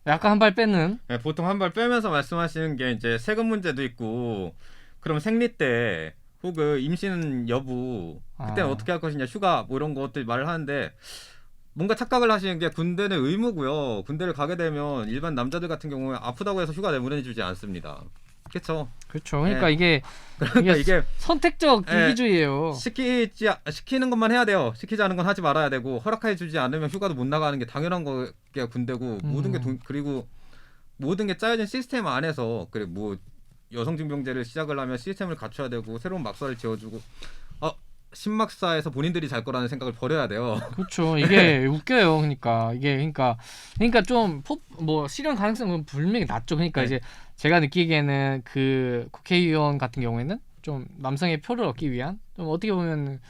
약간 한 발 빼는. 네, 보통 한 발 빼면서 말씀하시는 게 이제 세금 문제도 있고 그럼 생리 때 혹은 임신 여부 그때는 어떻게 할 것이냐 휴가 뭐 이런 것들 말을 하는데 뭔가 착각을 하시는 게 군대는 의무고요. 군대를 가게 되면 일반 남자들 같은 경우에 아프다고 해서 휴가 내보내주지 않습니다. 그렇죠. 그러니까 네. 이게 선택적 이기주의예요. 시키는 것만 해야 돼요. 시키지 않은 건 하지 말아야 되고 허락해주지 않으면 휴가도 못 나가는 게 당연한 게 군대고 모든 게 그리고 모든 게 짜여진 시스템 안에서 뭐 여성징병제를 시작을 하면 시스템을 갖춰야 되고 새로운 막사를 지어주고 신막사에서 본인들이 잘 거라는 생각을 버려야 돼요. 그렇죠. 이게 웃겨요. 그러니까 좀 실현 가능성은 분명히 낮죠. 그러니까 이제 제가 느끼기에는 그 국회의원 같은 경우에는 좀 남성의 표를 얻기 위한 좀 어떻게 보면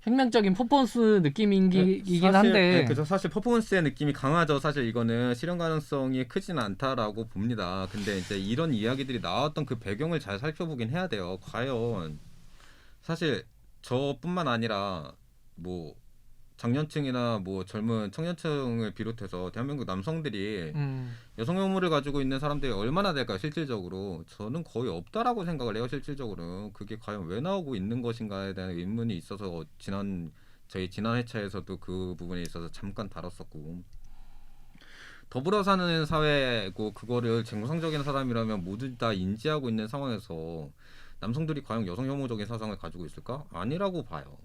혁명적인 퍼포먼스 느낌이긴 한데 그죠. 사실 퍼포먼스의 느낌이 강하죠. 사실 이거는 실현 가능성이 크지는 않다라고 봅니다. 근데 이제 이런 이야기들이 나왔던 그 배경을 잘 살펴보긴 해야 돼요. 과연 사실 저뿐만 아니라 뭐 장년층이나 뭐 젊은 청년층을 비롯해서 대한민국 남성들이 여성 혐오를 가지고 있는 사람들이 얼마나 될까요? 실질적으로 저는 거의 없다라고 생각을 해요. 실질적으로 그게 과연 왜 나오고 있는 것인가에 대한 의문이 있어서 저희 지난 회차에서도 그 부분에 있어서 잠깐 다뤘었고, 더불어 사는 사회고 그거를 정상적인 사람이라면 모두 다 인지하고 있는 상황에서 남성들이 과연 여성 혐오적인 사상을 가지고 있을까? 아니라고 봐요.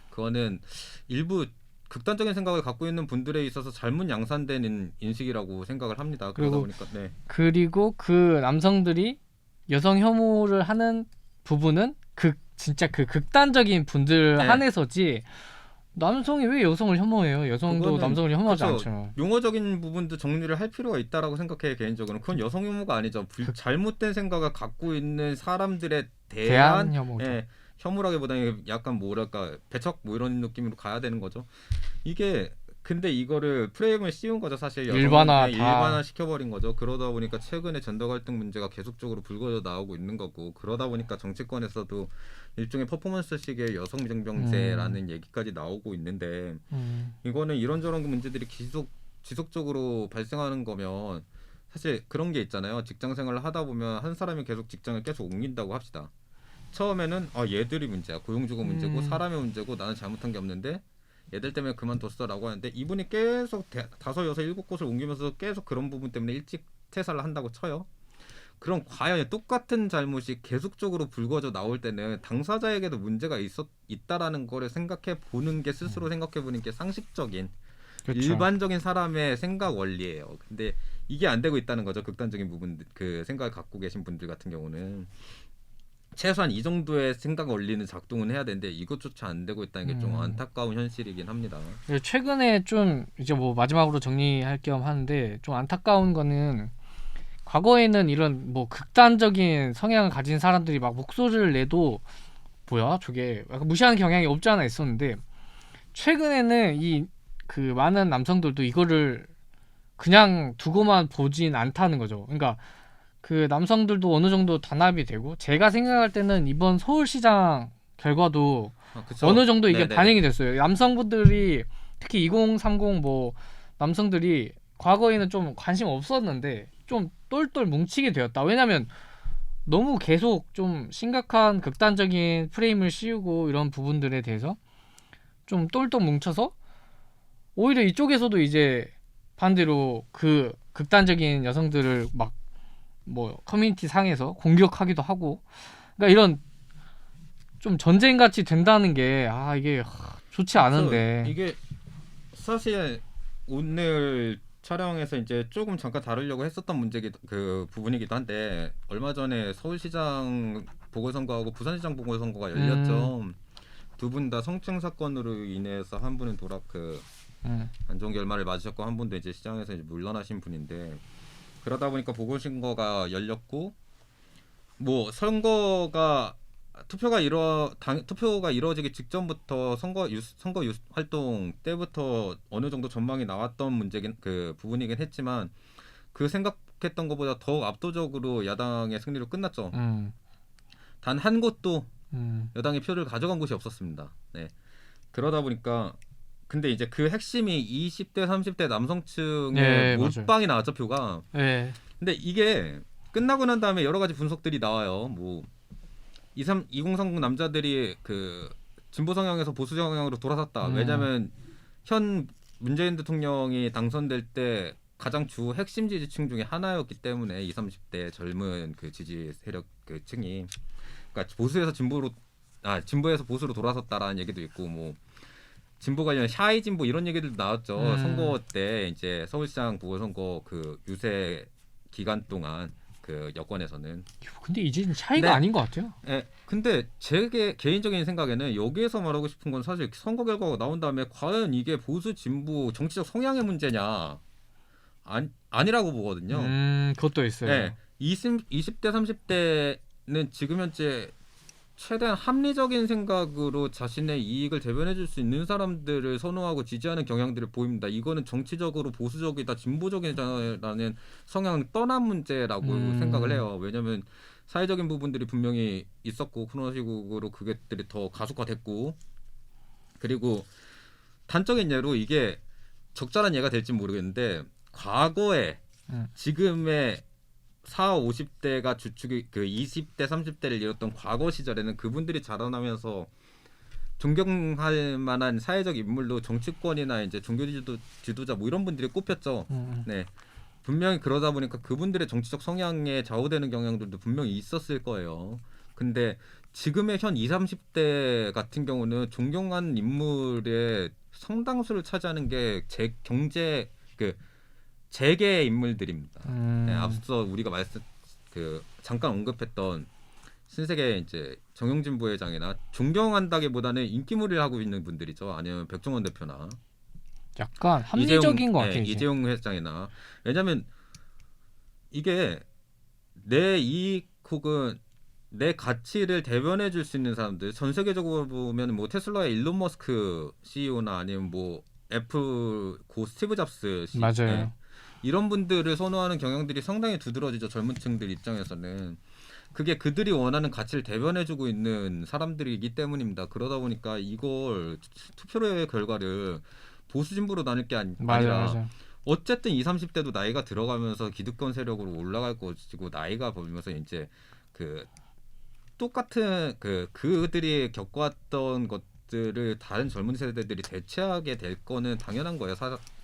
그거는 일부 극단적인 생각을 갖고 있는 분들에 있어서 잘못 양산되는 인식이라고 생각을 합니다. 그러다 보니까 그리고 그 남성들이 여성 혐오를 하는 부분은 진짜 그 극단적인 분들 한해서지 남성이 왜 여성을 혐오해요? 여성도 남성을 혐오하지 않죠. 용어적인 부분도 정리를 할 필요가 있다라고 생각해요. 개인적으로는 그건 여성 혐오가 아니죠. 잘못된 생각을 갖고 있는 사람들에 대한 혐오죠. 혐오라기보다는 약간 뭐랄까 배척 뭐 이런 느낌으로 가야 되는 거죠. 이게 근데 이거를 프레임을 씌운 거죠. 사실 일반화 시켜버린 거죠. 그러다 보니까 최근에 젠더 갈등 문제가 계속적으로 불거져 나오고 있는 거고, 그러다 보니까 정치권에서도 일종의 퍼포먼스식의 여성정병제라는 얘기까지 나오고 있는데, 이거는 이런저런 문제들이 지속적으로 발생하는 거면 사실 그런 게 있잖아요. 직장 생활을 하다 보면 한 사람이 계속 직장을 계속 옮긴다고 합시다. 처음에는 얘들이 문제야, 고용주가 문제고 사람의 문제고 나는 잘못한 게 없는데 얘들 때문에 그만뒀어라고 하는데, 이분이 계속 5, 6, 7곳을 옮기면서 계속 그런 부분 때문에 일찍 퇴사를 한다고 쳐요. 그럼 과연 똑같은 잘못이 계속적으로 불거져 나올 때는 당사자에게도 문제가 있다라는 거를 생각해 보는 게, 스스로 생각해 보는 게 상식적인 일반적인 사람의 생각 원리예요. 근데 이게 안 되고 있다는 거죠. 극단적인 부분, 그 생각을 갖고 계신 분들 같은 경우는 최소한 이 정도의 생각 원리는 작동은 해야 되는데 이것조차 안 되고 있다는 게 좀 안타까운 현실이긴 합니다. 최근에 좀 이제 뭐 마지막으로 정리할 겸 하는데, 좀 안타까운 거는 과거에는 이런 뭐 극단적인 성향을 가진 사람들이 막 목소리를 내도 뭐야 저게 약간 무시하는 경향이 없지 않아 있었는데, 최근에는 이 그 많은 남성들도 이거를 그냥 두고만 보진 않다는 거죠. 그러니까 그 남성들도 어느 정도 단합이 되고, 제가 생각할 때는 이번 서울시장 결과도 어느 정도 이게 반영이 됐어요. 남성분들이 특히 2030 뭐 남성들이 과거에는 좀 관심 없었는데 좀 똘똘 뭉치게 되었다. 왜냐면 너무 계속 좀 심각한 극단적인 프레임을 씌우고 이런 부분들에 대해서 좀 똘똘 뭉쳐서 오히려 이쪽에서도 이제 반대로 그 극단적인 여성들을 막 뭐 커뮤니티 상에서 공격하기도 하고, 그러니까 이런 좀 전쟁 같이 된다는 게 이게 좋지 않은데, 이게 사실 오늘 촬영에서 이제 조금 잠깐 다루려고 했었던 그 부분이기도 한데, 얼마 전에 서울시장 보궐선거하고 부산시장 보궐선거가 열렸죠. 두 분 다 성추행 사건으로 인해서 한 분은 안 좋은 결말을 맞으셨고 한 분도 이제 시장에서 이제 물러나신 분인데, 그러다 보니까 보궐선거가 열렸고, 뭐 투표가 이루어지기 직전부터 선거 활동 때부터 어느 정도 전망이 나왔던 부분이긴 했지만, 그 생각했던 것보다 더 압도적으로 야당의 승리로 끝났죠. 단 한 곳도 여당의 표를 가져간 곳이 없었습니다. 네. 그러다 보니까 근데 이제 그 핵심이 20대 30대 남성층의 몰빵이 나왔죠, 표가. 근데 이게 끝나고 난 다음에 여러 가지 분석들이 나와요. 뭐 2030 남자들이 그 진보 성향에서 보수 성향으로 돌아섰다. 왜냐면 현 문재인 대통령이 당선될 때 가장 주 핵심 지지층 중에 하나였기 때문에 20, 30대 젊은 그 지지 세력 그 층이, 그러니까 진보에서 보수로 돌아섰다라는 얘기도 있고, 뭐 진보 관련 샤이 진보 이런 얘기들도 나왔죠. 선거 때 이제 서울시장 보궐선거 그 유세 기간 동안 그 여권에서는. 근데 이제는 차이가 아닌 것 같아요. 네, 근데 제 개인적인 생각에는 여기에서 말하고 싶은 건 사실 선거 결과가 나온 다음에 과연 이게 보수 진보 정치적 성향의 문제냐 아니라고 보거든요. 그것도 있어요. 네, 20대 30대는 지금 현재 최대한 합리적인 생각으로 자신의 이익을 대변해줄 수 있는 사람들을 선호하고 지지하는 경향들을 보입니다. 이거는 정치적으로 보수적이다, 진보적이다라는 성향은 떠난 문제라고 생각을 해요. 왜냐하면 사회적인 부분들이 분명히 있었고, 그런 식으로 그것들이 더 가속화됐고, 그리고 단적인 예로 이게 적절한 예가 될지 모르겠는데 과거에 지금의 40, 50대가 주축이 그 20대, 30대를 이뤘던 과거 시절에는 그분들이 자라나면서 존경할 만한 사회적 인물로 정치권이나 이제 종교 지도자 뭐 이런 분들이 꼽혔죠. 네. 분명히 그러다 보니까 그분들의 정치적 성향에 좌우되는 경향들도 분명히 있었을 거예요. 근데 지금의 현 20, 30대 같은 경우는 존경하는 인물의 상당수를 차지하는 게 재계 인물들입니다. 네, 앞서 우리가 잠깐 언급했던 신세계 이제 정용진 부회장이나 존경한다기보다는 인기몰이를 하고 있는 분들이죠. 아니면 백종원 대표나 약간 합리적인 것 같아요. 이재용 회장이나 왜냐하면 이게 내 이익 혹은 내 가치를 대변해 줄 수 있는 사람들 전 세계적으로 보면 뭐 테슬라의 일론 머스크 CEO나 아니면 뭐 애플 고 스티브 잡스 CEO 맞아요. 이런 분들을 선호하는 경향들이 상당히 두드러지죠. 젊은 층들 입장에서는 그게 그들이 원하는 가치를 대변해주고 있는 사람들이기 때문입니다. 그러다 보니까 이걸 투표의 결과를 보수 진보로 나눌 게 아니라 맞아. 어쨌든 20, 30대도 나이가 들어가면서 기득권 세력으로 올라갈 것이고 나이가 보면서 이제 그 똑같은 그들이 겪어왔던 것들을 다른 젊은 세대들이 대체하게 될 거는 당연한 거예요.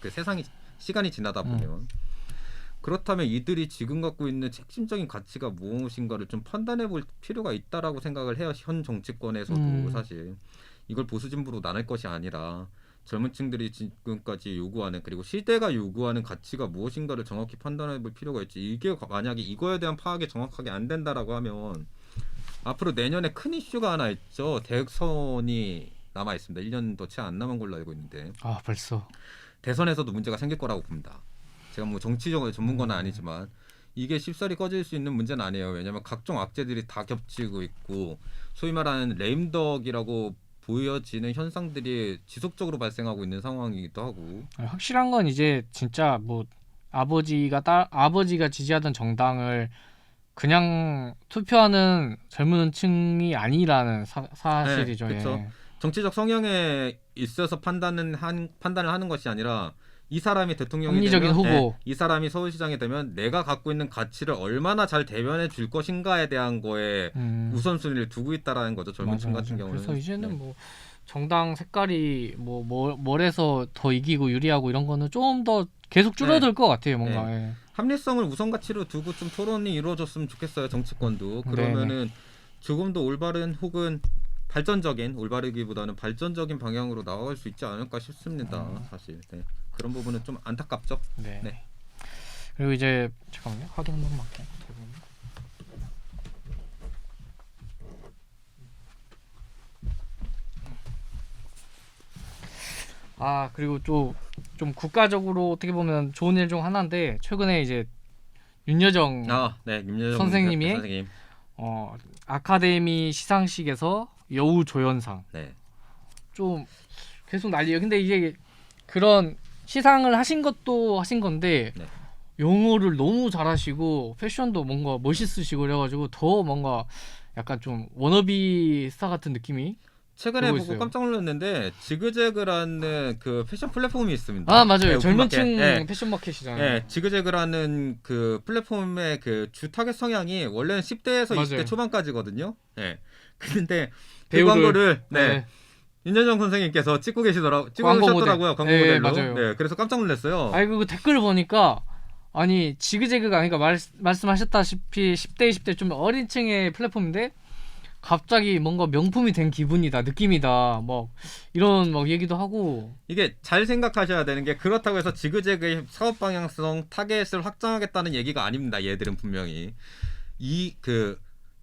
세상이 시간이 지나다 보면. 그렇다면 이들이 지금 갖고 있는 핵심적인 가치가 무엇인가를 좀 판단해 볼 필요가 있다라고 생각을 해요. 현 정치권에서도 사실 이걸 보수 진보로 나눌 것이 아니라 젊은 층들이 지금까지 요구하는 그리고 시대가 요구하는 가치가 무엇인가를 정확히 판단해 볼 필요가 있지. 이게 만약에 이거에 대한 파악이 정확하게 안 된다라고 하면 앞으로 내년에 큰 이슈가 하나 있죠. 대선이 남아 있습니다. 1년도 채 안 남은 걸로 알고 있는데 벌써 대선에서도 문제가 생길 거라고 봅니다. 제가 뭐 정치적 전문가는 아니지만 이게 쉽사리 꺼질 수 있는 문제는 아니에요. 왜냐하면 각종 악재들이 다 겹치고 있고 소위 말하는 레임덕이라고 보여지는 현상들이 지속적으로 발생하고 있는 상황이기도 하고 확실한 건 이제 진짜 뭐 아버지가 지지하던 정당을 그냥 투표하는 젊은 층이 아니라는 사실이죠. 네, 그렇죠. 정치적 성향에 있어서 판단을 하는 것이 아니라 이 사람이 대통령이 합리적인 되면 후보. 이 사람이 서울시장이 되면 내가 갖고 있는 가치를 얼마나 잘 대변해 줄 것인가에 대한 거에 우선순위를 두고 있다라는 거죠. 젊은 층 같은 경우는. 그래서 이제는 뭐 정당 색깔이 뭘해서 더 이기고 유리하고 이런 거는 좀 더 계속 줄어들 것 같아요. 뭔가. 예. 합리성을 우선 가치로 두고 좀 토론이 이루어졌으면 좋겠어요. 정치권도. 그러면은 조금 더 올바른 혹은 발전적인 올바르기보다는 발전적인 방향으로 나아갈 수 있지 않을까 싶습니다. 사실 그런 부분은 좀 안타깝죠. 네. 그리고 이제 잠깐만요. 확인 한 번만 할게요. 그리고 좀 국가적으로 어떻게 보면 좋은 일 중 하나인데 최근에 이제 윤여정 선생님이 아카데미 시상식에서 여우 조연상 좀 계속 난리예요. 근데 이게 그런 시상을 하신 것도 하신 건데 영어를 너무 잘하시고 패션도 뭔가 멋있으시고 그래가지고 더 뭔가 약간 좀 워너비 스타 같은 느낌이 최근에 보고 있어요. 깜짝 놀랐는데 지그재그라는 그 패션 플랫폼이 있습니다. 맞아요. 젊은 층 네. 패션 마켓이잖아요. 네, 지그재그라는 그 플랫폼의 그 주 타겟 성향이 원래는 10대에서 맞아요. 20대 초반까지거든요. 네. 근데 그 배우들. 광고를 윤여정 선생님께서 찍고 계셨더라고요. 광고 모델로. 맞아요. 네, 그래서 깜짝 놀랐어요. 그 댓글 보니까 지그재그가 아니까 말씀하셨다시피 10대 20대 좀 어린 층의 플랫폼인데 갑자기 뭔가 명품이 된 기분이다, 느낌이다, 뭐 이런 막 얘기도 하고. 이게 잘 생각하셔야 되는 게 그렇다고 해서 지그재그의 사업 방향성 타겟을 확장하겠다는 얘기가 아닙니다. 얘들은 분명히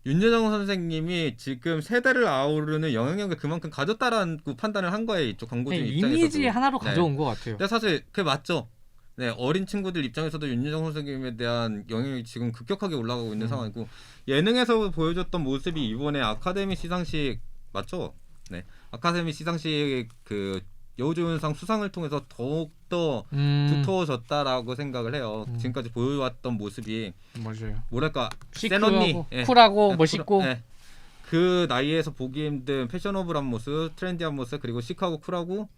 윤여정 선생님이 지금 세대를 아우르는 영향력을 그만큼 가졌다라고 판단을 한 거예요. 이쪽 광고주 입장에서도. 이미지 하나로 가져온 것 같아요. 근데 사실 그게 맞죠. 네, 어린 친구들 입장에서도 윤여정 선생님에 대한 영향이 지금 급격하게 올라가고 있는 상황이고 예능에서 보여줬던 모습이 이번에 아카데미 시상식 맞죠? 네, 아카데미 시상식 그 여우조연상 수상을 통해서 더욱더 두터워졌다라고 생각을 해요. 지금까지 보여왔던 모습이 맞아요. 뭐랄까 시크하고 쿨하고 멋있고 그 나이에서 보기 힘든 패셔너블한 모습, 트렌디한 모습 그리고 시크하고 쿨하고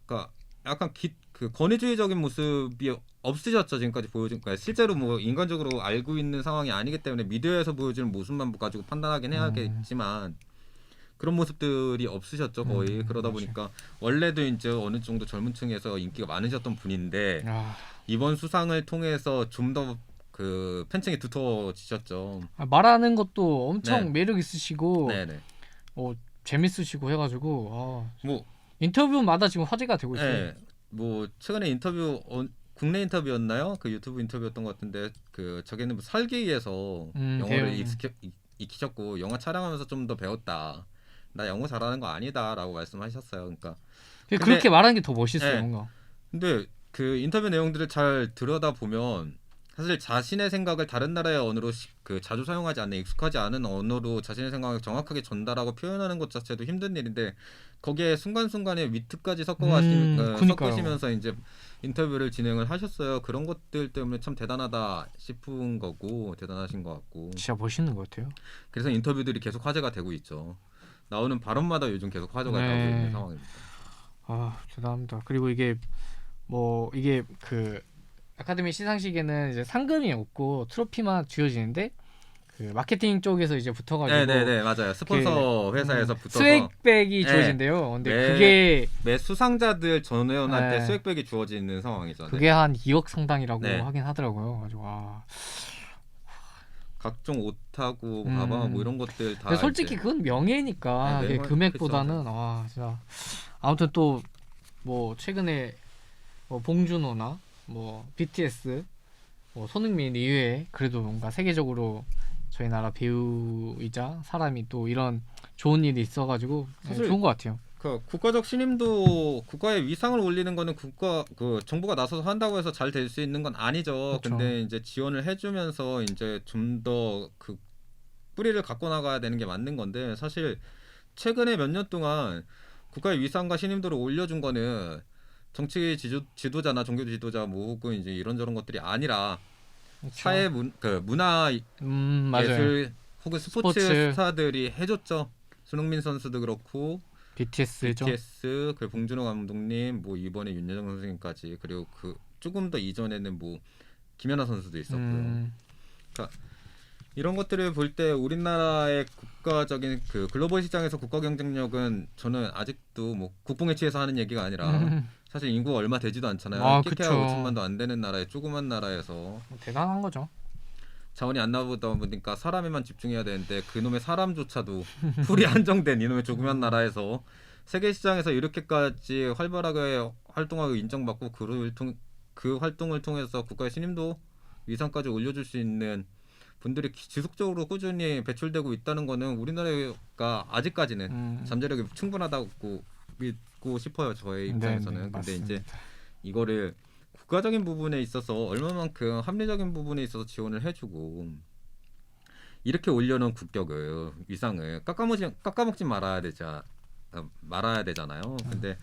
그러니까 약간 그 권위주의적인 모습이 없으셨죠 지금까지 보여준 거예요. 실제로 뭐 인간적으로 알고 있는 상황이 아니기 때문에 미디어에서 보여주는 모습만 가지고 판단하긴 해야겠지만 그런 모습들이 없으셨죠 거의. 그러다 맞아요. 보니까 원래도 이제 어느 정도 젊은 층에서 인기가 많으셨던 분인데 아, 이번 수상을 통해서 좀 더 그 팬층이 두터워지셨죠. 말하는 것도 엄청 네. 매력 있으시고 네네. 재밌으시고 해가지고 뭐 인터뷰마다 지금 화제가 되고 있어요. 네. 뭐 최근에 인터뷰 국내 인터뷰였나요? 그 유튜브 인터뷰였던 것 같은데 그 저기는 뭐 설계위에서 영어를 배우는. 익히셨고 영어 촬영하면서 좀 더 배웠다. 나 영어 잘하는 거 아니다라고 말씀하셨어요. 그러니까 근데- 그렇게 말하는 게 더 멋있어요. 네. 뭔가. 근데 그 인터뷰 내용들을 잘 들여다 보면 사실 자신의 생각을 다른 나라의 언어로 그 자주 사용하지 않는 익숙하지 않은 언어로 자신의 생각을 정확하게 전달하고 표현하는 것 자체도 힘든 일인데 거기에 순간순간에 위트까지 그니까요. 섞으시면서 이제 인터뷰를 진행을 하셨어요. 그런 것들 때문에 참 대단하다 싶은 거고 대단하신 것 같고 진짜 멋있는 것 같아요. 그래서 인터뷰들이 계속 화제가 되고 있죠. 나오는 발언마다 요즘 계속 화제가 되고 네. 있는 상황입니다. 대단합니다. 그리고 이게 그 아카데미 시상식에는 이제 상금이 없고 트로피만 쥐어지는데 그 마케팅 쪽에서 이제 붙어가지고 네네네 맞아요. 스폰서 회사에서 붙어서 스웩백이 네. 주어진대요. 근데 매- 그게 매 수상자들 전회원한테 네. 스웩백이 주어지는 상황이죠. 그게 한 2억 상당이라고 네. 하긴 하더라고요. 가지고 각종 옷하고 가방 뭐 이런 것들 다 근데 솔직히 이제- 그건 명예니까 네, 그게 명예- 금액보다는 진짜 아무튼 또 뭐 최근에 뭐 봉준호나 뭐 BTS 뭐 손흥민 이외에 그래도 뭔가 세계적으로 저희 나라 배우이자 사람이 또 이런 좋은 일이 있어가지고 사실- 좋은 것 같아요. 그 국가적 신임도 국가의 위상을 올리는 거는 그 정부가 나서서 한다고 해서 잘 될 수 있는 건 아니죠. 그렇죠. 근데 이제 지원을 해주면서 이제 좀 더 그 뿌리를 갖고 나가야 되는 게 맞는 건데 사실 최근에 몇 년 동안 국가의 위상과 신임도를 올려준 거는 정치 지도자나 종교 지도자 뭐 혹은 이제 이런저런 것들이 아니라 그렇죠. 사회 문화 맞아요. 예술 혹은 스포츠 스포츠. 스타들이 해줬죠. 손흥민 선수도 그렇고 BTS죠. BTS 그 봉준호 감독님 뭐 이번에 윤여정 선생님까지 그리고 그 조금 더 이전에는 뭐 김연아 선수도 있었고요. 이런 것들을 볼 때 우리나라의 국가적인 그 글로벌 시장에서 국가 경쟁력은 저는 아직도 뭐 국뽕에 취해서 하는 얘기가 아니라 사실 인구가 얼마 되지도 않잖아요. 끼케야 그쵸. 5천만도 안 되는 나라에 조그만 나라에서 대단한 거죠. 자원이 안 나오다 보니까 사람에만 집중해야 되는데 그놈의 사람조차도 풀이 한정된 이놈의 조그만 나라에서 세계 시장에서 이렇게까지 활발하게 활동하고 인정받고 그 활동을 통해서 국가의 신임도 위상까지 올려줄 수 있는 분들이 지속적으로 꾸준히 배출되고 있다는 거는 우리나라가 아직까지는 잠재력이 충분하다고 믿고 싶어요. 저의 입장에서는. 근데 이제 이거를 국가적인 부분에 있어서 얼마만큼 합리적인 부분에 있어서 지원을 해주고 이렇게 올려놓은 국격을 위상을 깎아먹지 말아야 되잖아요. 근데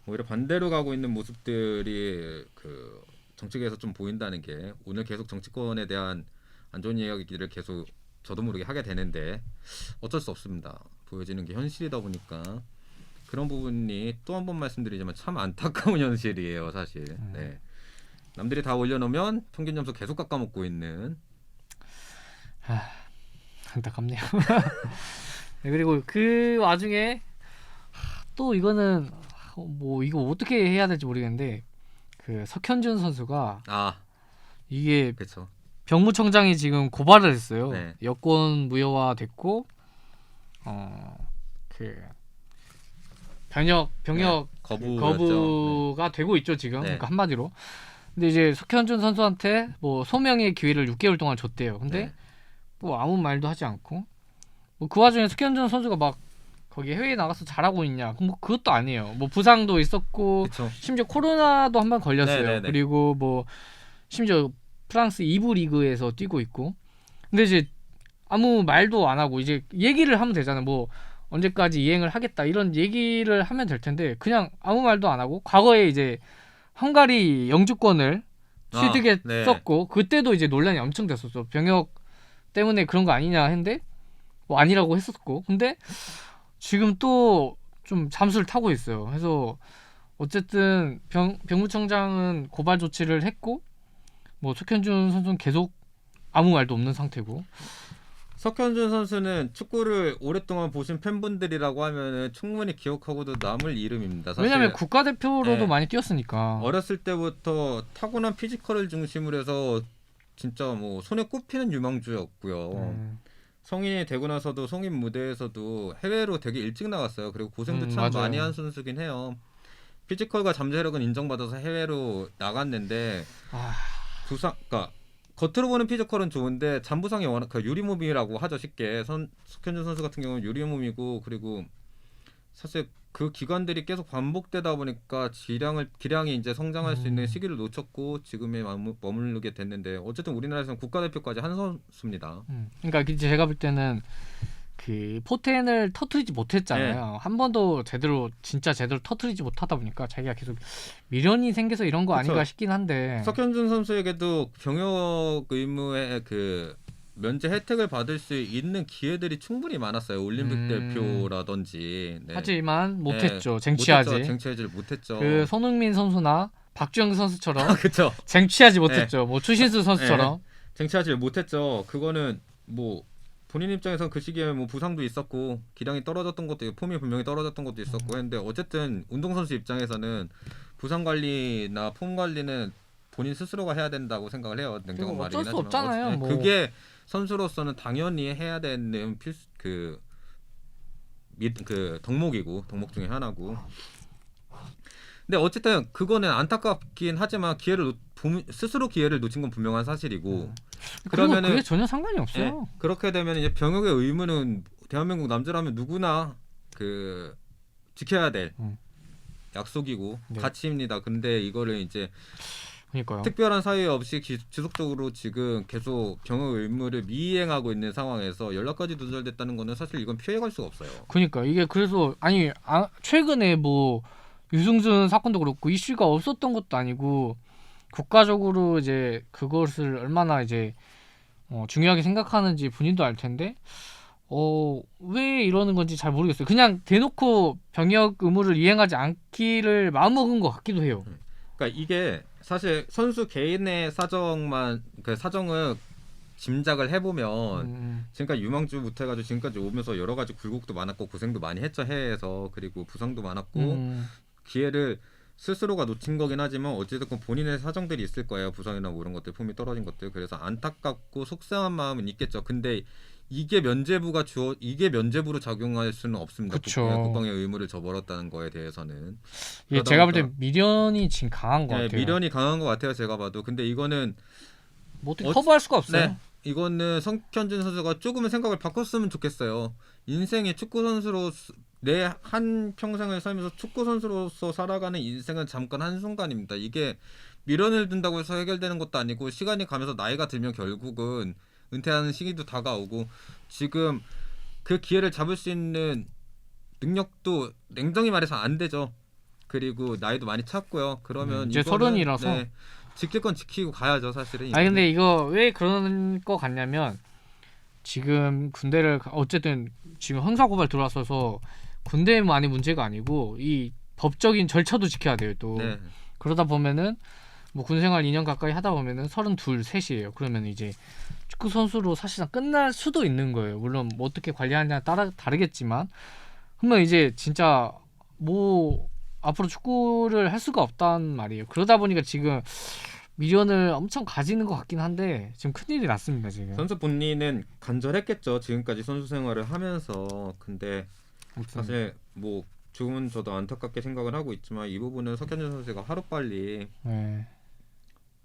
오히려 반대로 가고 있는 모습들이 그 정치계에서 좀 보인다는 게 오늘 계속 정치권에 대한 안 좋은 이야기를 계속 저도 모르게 하게 되는데 어쩔 수 없습니다. 보여지는 게 현실이다 보니까 그런 부분이 또 한 번 말씀드리지만 참 안타까운 현실이에요, 사실. 네. 남들이 다 올려놓으면 평균 점수 계속 깎아먹고 있는. 안타깝네요. 네, 그리고 그 와중에 또 이거는 뭐 이거 어떻게 해야 될지 모르겠는데 그 석현준 선수가 이게 그렇죠. 병무청장이 지금 고발을 했어요. 네. 여권 무효화 됐고 그 병역 거부가 되고 있죠 지금. 네. 그러니까 한마디로. 근데 이제 석현준 선수한테 뭐 소명의 기회를 6개월 동안 줬대요. 근데 네. 뭐 아무 말도 하지 않고 뭐 그 와중에 석현준 선수가 막 거기 해외에 나가서 잘하고 있냐? 뭐 그것도 아니에요. 뭐 부상도 있었고 그쵸. 심지어 코로나도 한 번 걸렸어요. 네네네. 그리고 뭐 심지어 프랑스 2부 리그에서 뛰고 있고. 근데 이제 아무 말도 안 하고 이제 얘기를 하면 되잖아요. 뭐 언제까지 이행을 하겠다 이런 얘기를 하면 될 텐데 그냥 아무 말도 안 하고 과거에 이제 헝가리 영주권을 취득했었고 그때도 이제 논란이 엄청 됐었죠. 병역 때문에 그런 거 아니냐 했는데 뭐 아니라고 했었고 근데 지금 또 좀 잠수를 타고 있어요. 그래서 어쨌든 병무청장은 고발 조치를 했고 뭐 석현준 선수는 계속 아무 말도 없는 상태고. 석현준 선수는 축구를 오랫동안 보신 팬분들이라고 하면은 충분히 기억하고도 남을 이름입니다. 사실 왜냐면 국가대표로도 네. 많이 뛰었으니까. 어렸을 때부터 타고난 피지컬을 중심으로 해서 진짜 뭐 손에 꼽히는 유망주였고요. 성인이 되고 나서도 성인 무대에서도 해외로 되게 일찍 나갔어요. 그리고 고생도 참 맞아요. 많이 한 선수긴 해요. 피지컬과 잠재력은 인정받아서 해외로 나갔는데 그러니까 겉으로 보는 피지컬은 좋은데 잠부상이 워낙 유리몸이라고 하죠 쉽게. 석현준 선수 같은 경우는 유리몸이고 그리고 사실 그 기간들이 계속 반복되다 보니까 기량이 이제 성장할 수 있는 시기를 놓쳤고 지금에 머무르게 됐는데 어쨌든 우리나라에서는 국가대표까지 한 선수입니다. 그러니까 제가 볼 때는 그 포텐을 터트리지 못했잖아요. 한 번도 진짜 제대로 터트리지 못하다 보니까 자기가 계속 미련이 생겨서 이런 거 그쵸. 아닌가 싶긴 한데. 석현준 선수에게도 병역 의무의 그 면제 혜택을 받을 수 있는 기회들이 충분히 많았어요. 올림픽 대표라든지. 네. 하지만 못했죠. 네. 쟁취하지. 쟁취하지를 못했죠. 그 손흥민 선수나 박주영 선수처럼 그렇죠. 쟁취하지 못했죠. 뭐 추신수 선수처럼. 쟁취하지 못했죠. 그거는 뭐 본인 입장에서는 그 시기에 뭐 부상도 있었고 기량이 떨어졌던 것도 폼이 분명히 떨어졌던 것도 있었고 했는데 어쨌든 운동선수 입장에서는 부상 관리나 폼 관리는 본인 스스로가 해야 된다고 생각을 해요. 냉정한 그리고 말이긴 어쩔 수 하지만 없잖아요. 뭐. 그게 선수로서는 당연히 해야 되는 덕목이고 덕목 중에 하나고. 근데 어쨌든 그거는 안타깝긴 하지만 스스로 기회를 놓친 건 분명한 사실이고. 그러면은 그게 전혀 상관이 없어요. 네, 그렇게 되면 이제 병역의 의무는 대한민국 남자라면 누구나 지켜야 될 약속이고 네. 가치입니다. 근데 이거를 이제 그러니까요. 특별한 사유 없이 지속적으로 지금 계속 병역 의무를 미이행하고 있는 상황에서 연락까지 두절됐다는 거는 사실 이건 피해갈 수가 없어요. 그러니까 이게 그래서 최근에 뭐 유승준 사건도 그렇고 이슈가 없었던 것도 아니고 국가적으로 이제 그것을 얼마나 이제 중요하게 생각하는지 본인도 알 텐데 왜 이러는 건지 잘 모르겠어요. 그냥 대놓고 병역 의무를 이행하지 않기를 마음먹은 것 같기도 해요. 그러니까 이게 사실 선수 개인의 사정을 짐작을 해보면 지금까지 유망주부터 해가지고 지금까지 오면서 여러 가지 굴곡도 많았고 고생도 많이 했죠. 해외에서. 그리고 부상도 많았고 기회를 스스로가 놓친 거긴 하지만 어찌됐건 본인의 사정들이 있을 거예요. 부상이나 뭐 이런 것들, 폼이 떨어진 것들. 그래서 안타깝고 속상한 마음은 있겠죠. 근데 이게 면제부로 작용할 수는 없습니다. 국방의 의무를 저버렸다는 거에 대해서는. 제가 볼 때 미련이 지금 강한 것 같아요. 미련이 강한 것 같아요. 제가 봐도. 근데 이거는 뭐 어떻게 커버할 수가 없어요. 네, 이거는 석현준 선수가 조금은 생각을 바꿨으면 좋겠어요. 인생의 축구 선수로 내 한 평생을 살면서 축구 선수로서 살아가는 인생은 잠깐 한순간입니다. 이게 미련을 둔다고 해서 해결되는 것도 아니고 시간이 가면서 나이가 들면 결국은 은퇴하는 시기도 다가오고 지금 그 기회를 잡을 수 있는 능력도 냉정히 말해서 안 되죠. 그리고 나이도 많이 찼고요. 그러면 이제 30이라서 지킬 건 지키고 가야죠, 사실은. 근데 이거 왜 그런 거 같냐면 지금 군대를 어쨌든 지금 형사고발 들어왔어서 군대만이 문제가 아니고 이 법적인 절차도 지켜야 돼요 또. 네. 그러다 보면은 뭐 군생활 2년 가까이 하다 보면은 32, 3이에요. 그러면 이제 축구 선수로 사실상 끝날 수도 있는 거예요. 물론 뭐 어떻게 관리하냐에 따라 다르겠지만 그러면 이제 진짜 뭐 앞으로 축구를 할 수가 없단 말이에요. 그러다 보니까 지금 미련을 엄청 가지는 것 같긴 한데 지금 큰일이 났습니다 지금. 선수 본인은 간절했겠죠. 지금까지 선수 생활을 하면서. 근데 사실 뭐 조금은 저도 안타깝게 생각을 하고 있지만 이 부분은 석현준 선수가 하루빨리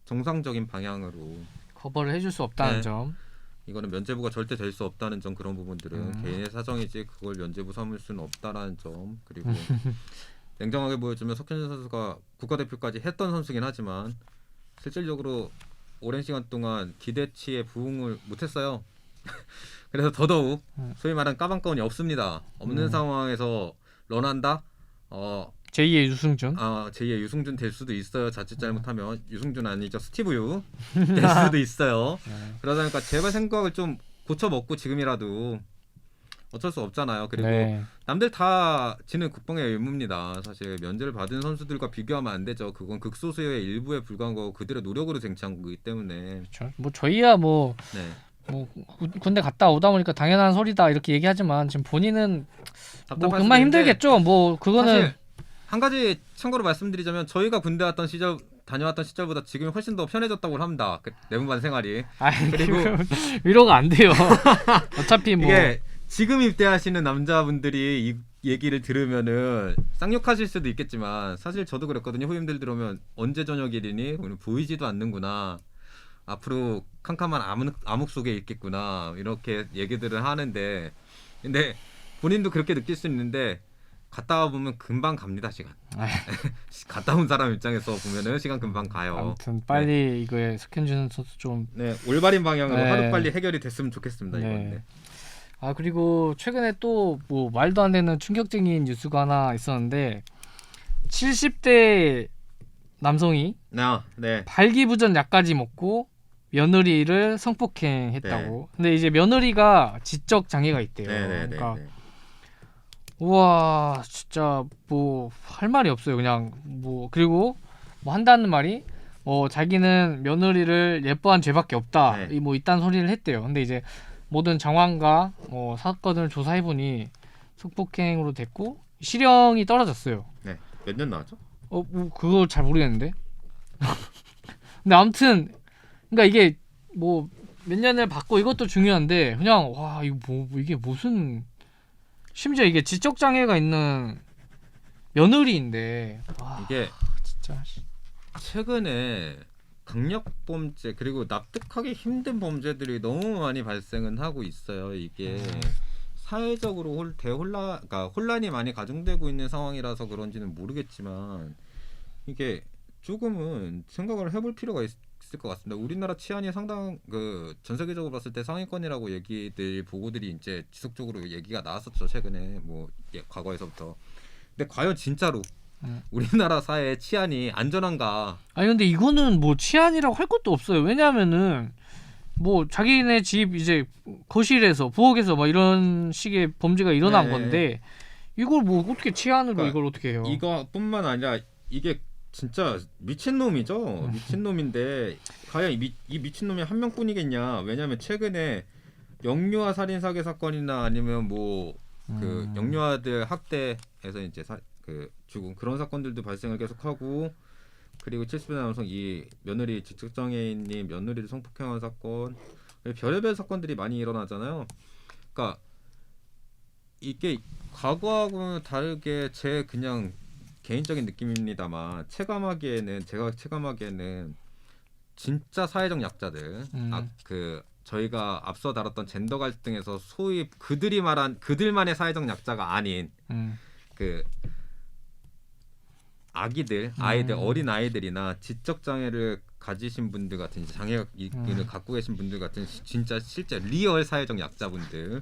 정상적인 방향으로 커버를 해줄 수 없다는 점. 이거는 면제부가 절대 될 수 없다는 점. 그런 부분들은 개인의 사정이지 그걸 면제부 삼을 수는 없다라는 점. 그리고 냉정하게 보여주면 석현준 선수가 국가대표까지 했던 선수긴 하지만 실질적으로 오랜 시간 동안 기대치에 부응을 못했어요. 그래서 더더욱 소위 말하는 까방가운이 없습니다. 없는 상황에서 런한다? 제2의 유승준? 제2의 유승준 될 수도 있어요. 자칫 잘못하면. 유승준 아니죠. 스티브 유 될 수도 있어요. 그러다 보니까 제발 생각을 좀 고쳐먹고 지금이라도 어쩔 수 없잖아요. 그리고 네. 남들 다 지는 국뽕의 의무입니다. 사실 면제를 받은 선수들과 비교하면 안 되죠. 그건 극소수의 일부에 불과한 거고 그들의 노력으로 쟁취한 거기 때문에. 그렇죠. 뭐 저희야 뭐 네. 군대 갔다 오다 보니까 당연한 소리다 이렇게 얘기하지만 지금 본인은 뭐 답답할 금방 수도 있는데 힘들겠죠. 뭐 그거는 사실 한 가지 참고로 말씀드리자면 저희가 군대 왔던 시절 다녀왔던 시절보다 지금 훨씬 더 편해졌다고 합니다. 그 내분반 생활이. 아니, 그리고 위로가 안 돼요. 어차피 뭐 이게 지금 입대하시는 남자분들이 이 얘기를 들으면은 쌍욕하실 수도 있겠지만 사실 저도 그랬거든요. 후임들 들어오면 언제 저녁일이니? 오늘 보이지도 않는구나. 앞으로 캄캄한 암흑 속에 있겠구나. 이렇게 얘기들을 하는데 근데 본인도 그렇게 느낄 수 있는데 갔다 와 보면 금방 갑니다 시간. 갔다 온 사람 입장에서 보면은 시간 금방 가요. 아무튼 빨리 이거에 석현준 선수 좀 네 올바른 방향으로 네. 하루 빨리 해결이 됐으면 좋겠습니다. 네. 이번. 네. 아 그리고 최근에 또 뭐 말도 안 되는 충격적인 뉴스가 하나 있었는데 70대 남성이 네. 발기부전 약까지 먹고 며느리를 성폭행했다고. 근데 이제 며느리가 지적 장애가 있대요. 그러니까 우와 진짜 뭐 할 말이 없어요. 그냥 뭐 그리고 뭐 한다는 말이 자기는 며느리를 예뻐한 죄밖에 없다. 네. 뭐 이딴 소리를 했대요. 근데 이제 모든 정황과 사건을 조사해보니 성폭행으로 됐고 실형이 떨어졌어요. 네. 몇 년 나왔죠? 뭐 그거 잘 모르겠는데. 근데 아무튼 그러니까 이게 뭐 몇 년을 받고 이것도 중요한데 그냥 와 이거 뭐 이게 무슨 심지어 이게 지적 장애가 있는 며느리인데 와, 이게 진짜 최근에 강력범죄 그리고 납득하기 힘든 범죄들이 너무 많이 발생은 하고 있어요. 이게 사회적으로 그러니까 혼란이 많이 가중되고 있는 상황이라서 그런지는 모르겠지만 이게 조금은 생각을 해볼 필요가 있을 것 같습니다. 우리나라 치안이 상당 전 세계적으로 봤을 때 상위권이라고 보고들이 이제 지속적으로 얘기가 나왔었죠. 최근에 과거에서부터. 근데 과연 진짜로 우리나라 사회 치안이 안전한가? 아니 근데 이거는 뭐 치안이라고 할 것도 없어요. 왜냐하면은 뭐 자기네 집 이제 거실에서 부엌에서 막 이런 식의 범죄가 일어난 건데 이걸 뭐 어떻게 치안으로 그러니까 이걸 어떻게 해요? 이거뿐만 아니라 이게 진짜 미친놈이죠. 미친놈인데 과연 이 미친놈이 한 명뿐이겠냐? 왜냐하면 최근에 영유아 살인 사기 사건이나 아니면 영유아들 학대해서 이제 죽은 그런 사건들도 발생을 계속하고 그리고 70대 남성 이 며느리 지적장애인이 며느리를 성폭행한 사건 별의별 사건들이 많이 일어나잖아요. 그러니까 이게 과거하고는 다르게 제 그냥 개인적인 느낌입니다만 제가 체감하기에는 진짜 사회적 약자들 저희가 앞서 다뤘던 젠더 갈등에서 소위 그들만의 사회적 약자가 아닌 아기들, 어린 아이들이나 지적 장애를 가지신 분들 같은 장애를 갖고 계신 분들 같은 진짜 실제 리얼 사회적 약자분들을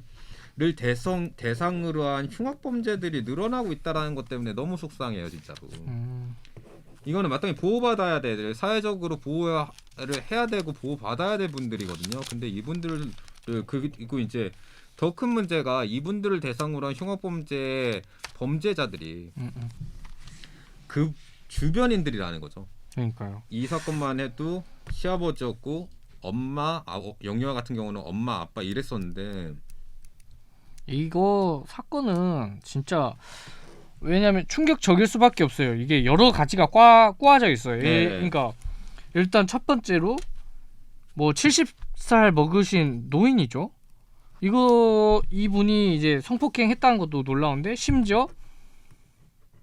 대상으로 한 흉악 범죄들이 늘어나고 있다라는 것 때문에 너무 속상해요, 진짜로. 이거는 마땅히 보호받아야 돼. 사회적으로 보호를 해야 되고 보호받아야 될 분들이거든요. 근데 이분들을 그리고 이제 더 큰 문제가 이분들을 대상으로 한 흉악 범죄자들이 그 주변인들이라는 거죠. 그러니까요. 이 사건만 해도 시아버지였고 영유아 같은 경우는 엄마 아빠 이랬었는데 이거 사건은 진짜 왜냐면 충격적일 수밖에 없어요. 이게 여러 가지가 꼬아져 있어요. 그러니까 일단 첫 번째로 뭐 70살 먹으신 노인이죠. 이분이 이제 성폭행 했다는 것도 놀라운데 심지어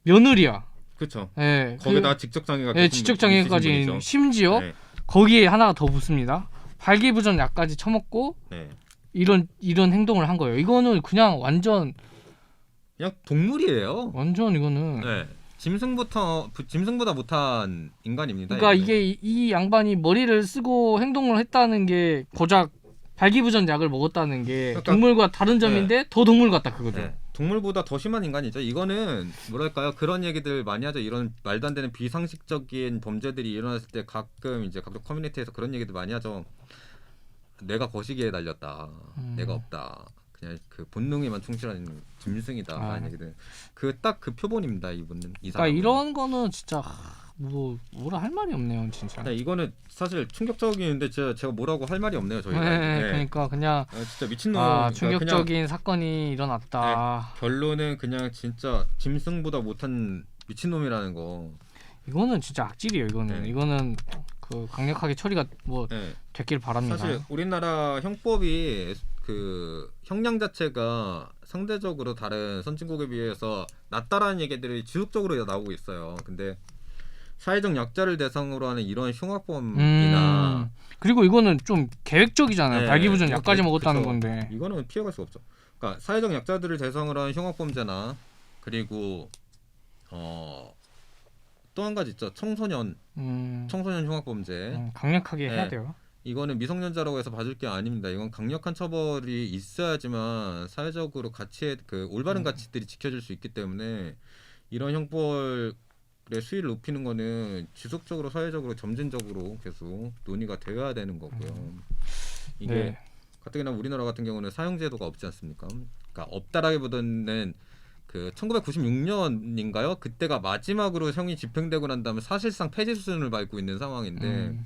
며느리야. 그렇죠. 네, 거기다 직접 장애가 직접 장애까지 심지어 거기에 하나가 더 붙습니다. 발기부전 약까지 처먹고 이런 행동을 한 거예요. 이거는 그냥 완전 그냥 동물이에요. 완전 이거는 짐승보다 못한 인간입니다. 그러니까 이게 이 양반이 머리를 쓰고 행동을 했다는 게 고작 발기부전 약을 먹었다는 게 그러니까, 동물과 다른 점인데 더 동물 같다 그거죠. 동물보다 더 심한 인간이죠. 이거는 뭐랄까요? 그런 얘기들 많이 하죠. 이런 말도 안 되는 비상식적인 범죄들이 일어났을 때 가끔 이제 각종 커뮤니티에서 그런 얘기도 많이 하죠. 내가 거시기에 달렸다. 내가 없다. 그냥 그 본능에만 충실한 짐승이다라는 얘기들. 그 딱 그 표본입니다. 이분은 이 그러니까 사람은. 이런 거는 진짜 뭐라 할 말이 없네요, 진짜. 네, 이거는 사실 충격적인데 제가 뭐라고 할 말이 없네요, 저희가. 네, 그러니까 그냥 진짜 미친놈. 충격적인 그냥, 사건이 일어났다. 결론은 그냥 진짜 짐승보다 못한 미친놈이라는 거. 이거는 진짜 악질이에요. 네. 이거는 그 강력하게 처리가 네. 됐길 바랍니다. 사실 우리나라 형법이 그 형량 자체가 상대적으로 다른 선진국에 비해서 낮다라는 얘기들이 지속적으로 나오고 있어요. 근데 사회적 약자를 대상으로 하는 이런 흉악범이나 그리고 이거는 좀 계획적이잖아요. 네, 발기부전 약까지 먹었다는 그쵸. 건데. 이거는 피해갈 수가 없죠. 그러니까 사회적 약자들을 대상으로 하는 흉악범죄나 그리고 또 한 가지 있죠. 청소년 흉악범죄. 강력하게 네. 해야 돼요. 이거는 미성년자라고 해서 봐줄 게 아닙니다. 이건 강력한 처벌이 있어야지만 사회적으로 가치의 그 올바른 가치들이 지켜질 수 있기 때문에 이런 형벌의 수위를 높이는 거는 지속적으로 사회적으로 점진적으로 계속 논의가 되어야 되는 거고요. 이게 네. 가뜩이나 우리나라 같은 경우는 사형제도가 없지 않습니까? 그러니까 없다라기보다는 그 1996년인가요? 그때가 마지막으로 형이 집행되고 난 다음에 사실상 폐지 수준을 밟고 있는 상황인데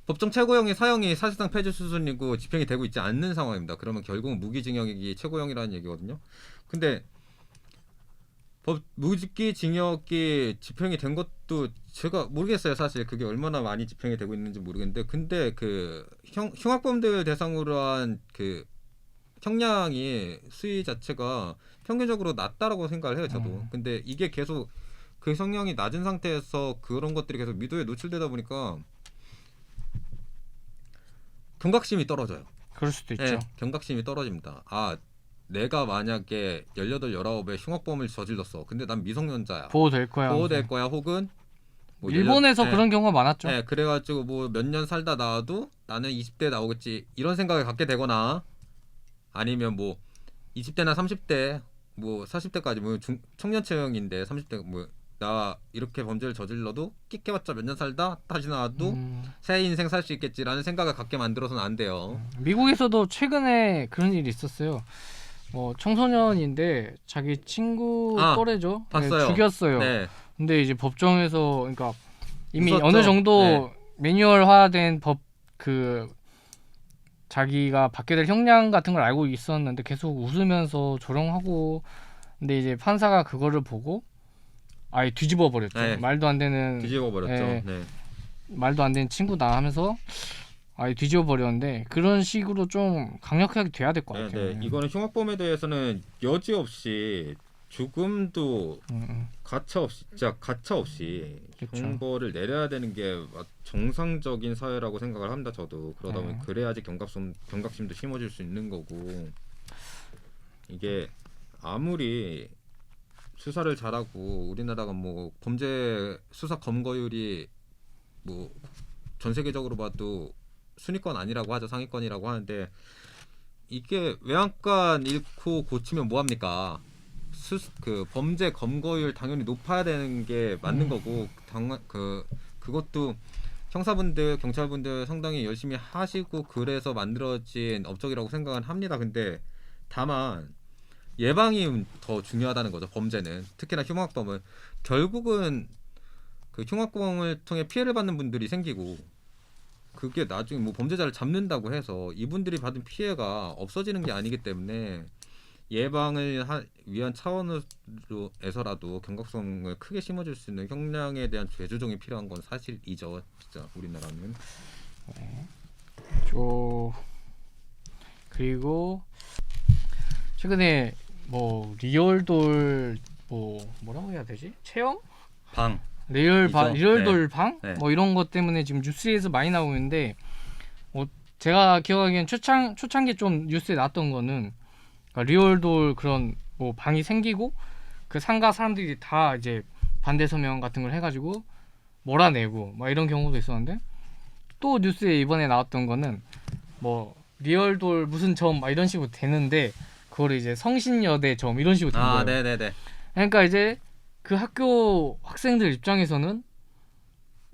법정 최고형이 사형이 사실상 폐지 수준이고 집행이 되고 있지 않는 상황입니다. 그러면 결국은 무기징역이 최고형이라는 얘기거든요. 근데 무기징역이 집행이 된 것도 제가 모르겠어요. 사실 그게 얼마나 많이 집행이 되고 있는지 모르겠는데, 근데 그 흉악범들 대상으로 한 그 형량이 수위 자체가 평균적으로 낮다라고 생각을 해요, 저도. 근데 이게 계속 그 형량이 낮은 상태에서 그런 것들이 계속 미도에 노출되다 보니까 경각심이 떨어져요. 그럴 수도 있죠. 네, 경각심이 떨어집니다. 아, 내가 만약에 18, 19에 흉악범을 저질렀어. 근데 난 미성년자야. 보호될 거야. 보호될 거야. 혹은 뭐 일본에서 그런 경우가 많았죠. 네, 그래가지고 뭐 몇 년 살다 나와도 나는 20대 나오겠지 이런 생각을 갖게 되거나, 아니면 뭐 20대나 30대 뭐 40대까지 뭐 청년층인데 30대 뭐 나 이렇게 범죄를 저질러도 끽해봤자 몇 년 살다 다시 나와도 새 인생 살 수 있겠지라는 생각을 갖게 만들어서는 안 돼요. 미국에서도 최근에 그런 일이 있었어요. 청소년인데 자기 친구 또래죠. 봤어요. 죽였어요. 네. 근데 이제 법정에서 그러니까 이미 웃었죠. 어느 정도 매뉴얼화된 법 자기가 받게 될 형량 같은 걸 알고 있었는데 계속 웃으면서 조롱하고, 근데 이제 판사가 그거를 보고 아예 뒤집어 버렸죠. 네. 말도 안 되는 뒤집어 버렸죠. 네. 말도 안 되는 친구다 하면서 아예 뒤집어 버렸는데, 그런 식으로 좀 강력하게 돼야 될 것 같아요. 네. 이거는 흉악범에 대해서는 여지없이 죽음도 가차 없이 그쵸. 형벌을 내려야 되는 게 정상적인 사회라고 생각을 합니다. 저도. 그러다 보면 그래야지 경각심도 심어질 수 있는 거고, 이게 아무리 수사를 잘하고 우리나라가 뭐 범죄 수사 검거율이 뭐 전 세계적으로 봐도 순위권 아니라고 하죠. 상위권이라고 하는데, 이게 외양간 잃고 고치면 뭐합니까? 그 범죄 검거율 당연히 높아야 되는 게 맞는 거고, 그것도 형사분들, 경찰분들 상당히 열심히 하시고 그래서 만들어진 업적이라고 생각은 합니다. 근데 다만 예방이 더 중요하다는 거죠. 범죄는, 특히나 흉악범은 결국은 그 흉악범을 통해 피해를 받는 분들이 생기고, 그게 나중에 뭐 범죄자를 잡는다고 해서 이분들이 받은 피해가 없어지는 게 아니기 때문에 예방을 위한 차원에서라도 경각성을 크게 심어줄 수 있는 형량에 대한 재조정이 필요한 건 사실이죠. 진짜 우리나라는. 그리고 최근에 뭐 리얼돌 뭐라고 해야 되지? 체험? 방. 리얼돌 방? 네. 뭐 이런 것 때문에 지금 뉴스에서 많이 나오고 있는데, 제가 기억하기엔 초창기 좀 뉴스에 나왔던 거는, 그러니까 리얼돌 그런 뭐 방이 생기고 그 상가 사람들이 다 이제 반대 서명 같은 걸 해가지고 몰아내고 막 이런 경우도 있었는데, 또 뉴스에 이번에 나왔던 거는 뭐 리얼돌 무슨 점 막 이런 식으로 되는데, 그거를 이제 성신여대 점 이런 식으로 된 거예요. 네네네. 그러니까 이제 그 학교 학생들 입장에서는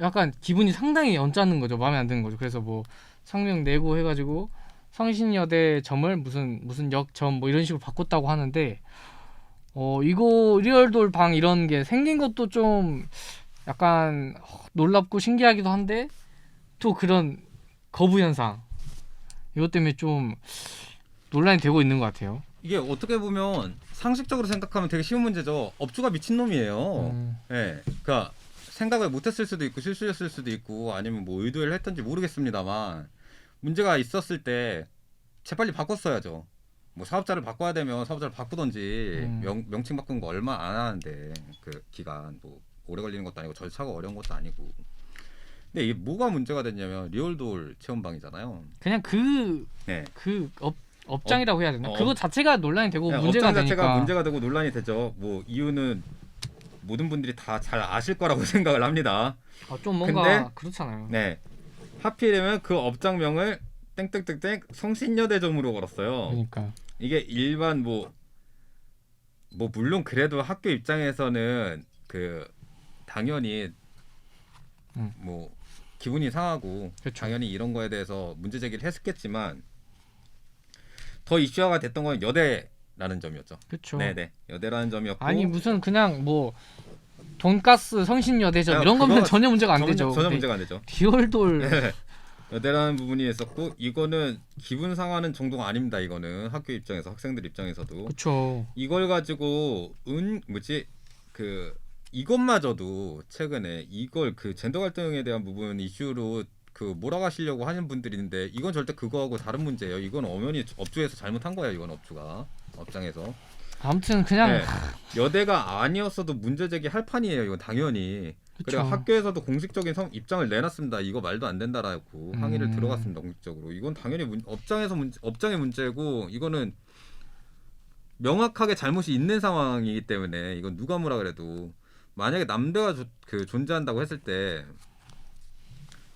약간 기분이 상당히 언짢은 거죠. 마음에 안 드는 거죠. 그래서 뭐 성명 내고 해가지고 성신여대 점을 무슨 역점 뭐 이런 식으로 바꿨다고 하는데 이거 리얼돌 방 이런 게 생긴 것도 좀 약간 놀랍고 신기하기도 한데 또 그런 거부 현상 이것 때문에 좀 논란이 되고 있는 것 같아요. 이게 어떻게 보면 상식적으로 생각하면 되게 쉬운 문제죠. 업주가 미친놈이에요. 예. 그러니까 생각을 못했을 수도 있고 실수했을 수도 있고 아니면 뭐 의도를 했던지 모르겠습니다만 문제가 있었을 때 재빨리 바꿨어야죠. 뭐 사업자를 바꿔야 되면 사업자를 바꾸던지 명칭 바꾸는 거 얼마 안 하는데 그 기간 뭐 오래 걸리는 것도 아니고 절차가 어려운 것도 아니고. 근데 이게 뭐가 문제가 됐냐면 리얼돌 체험방이잖아요. 그냥 네. 업장이라고 해야 되나? 그거 자체가 논란이 되고 문제가 업장 되니까. 자체가 문제가 되고 논란이 되죠. 뭐 이유는 모든 분들이 다 잘 아실 거라고 생각을 합니다. 좀 뭔가 근데, 그렇잖아요. 네. 하필이면 그 업장명을 땡땡땡땡 성신여대점으로 걸었어요. 그러니까 이게 일반 뭐 물론 그래도 학교 입장에서는 그 당연히 뭐 기분이 상하고 그쵸. 당연히 이런 거에 대해서 문제 제기를 했었겠지만 더 이슈화가 됐던 건 여대라는 점이었죠. 그렇죠. 네네 여대라는 점이었고 아니 무슨 그냥 뭐 돈가스 성신여대점 이런 거면 전혀 문제가 안 되죠. 전혀 문제가 안 되죠. 리얼돌 네. 여대라는 부분이 있었고 이거는 기분 상하는 정도가 아닙니다. 이거는 학교 입장에서 학생들 입장에서도 그렇죠. 이걸 가지고 이것마저도 최근에 이걸 그 젠더 갈등에 대한 부분 이슈로 그 몰아가시려고 하는 분들이 있는데 이건 절대 그거하고 다른 문제예요. 이건 엄연히 업주에서 잘못한 거예요. 이건 업주가 업장에서. 아무튼 그냥 네. 여대가 아니었어도 문제 제기할 판이에요. 이건 당연히. 그리고 학교에서도 공식적인 입장을 내놨습니다. 이거 말도 안 된다라고 항의를 들어갔습니다. 공식적으로. 이건 당연히 업장의 문제고 이거는 명확하게 잘못이 있는 상황이기 때문에 이건 누가 뭐라 그래도 만약에 남대가 존재한다고 했을 때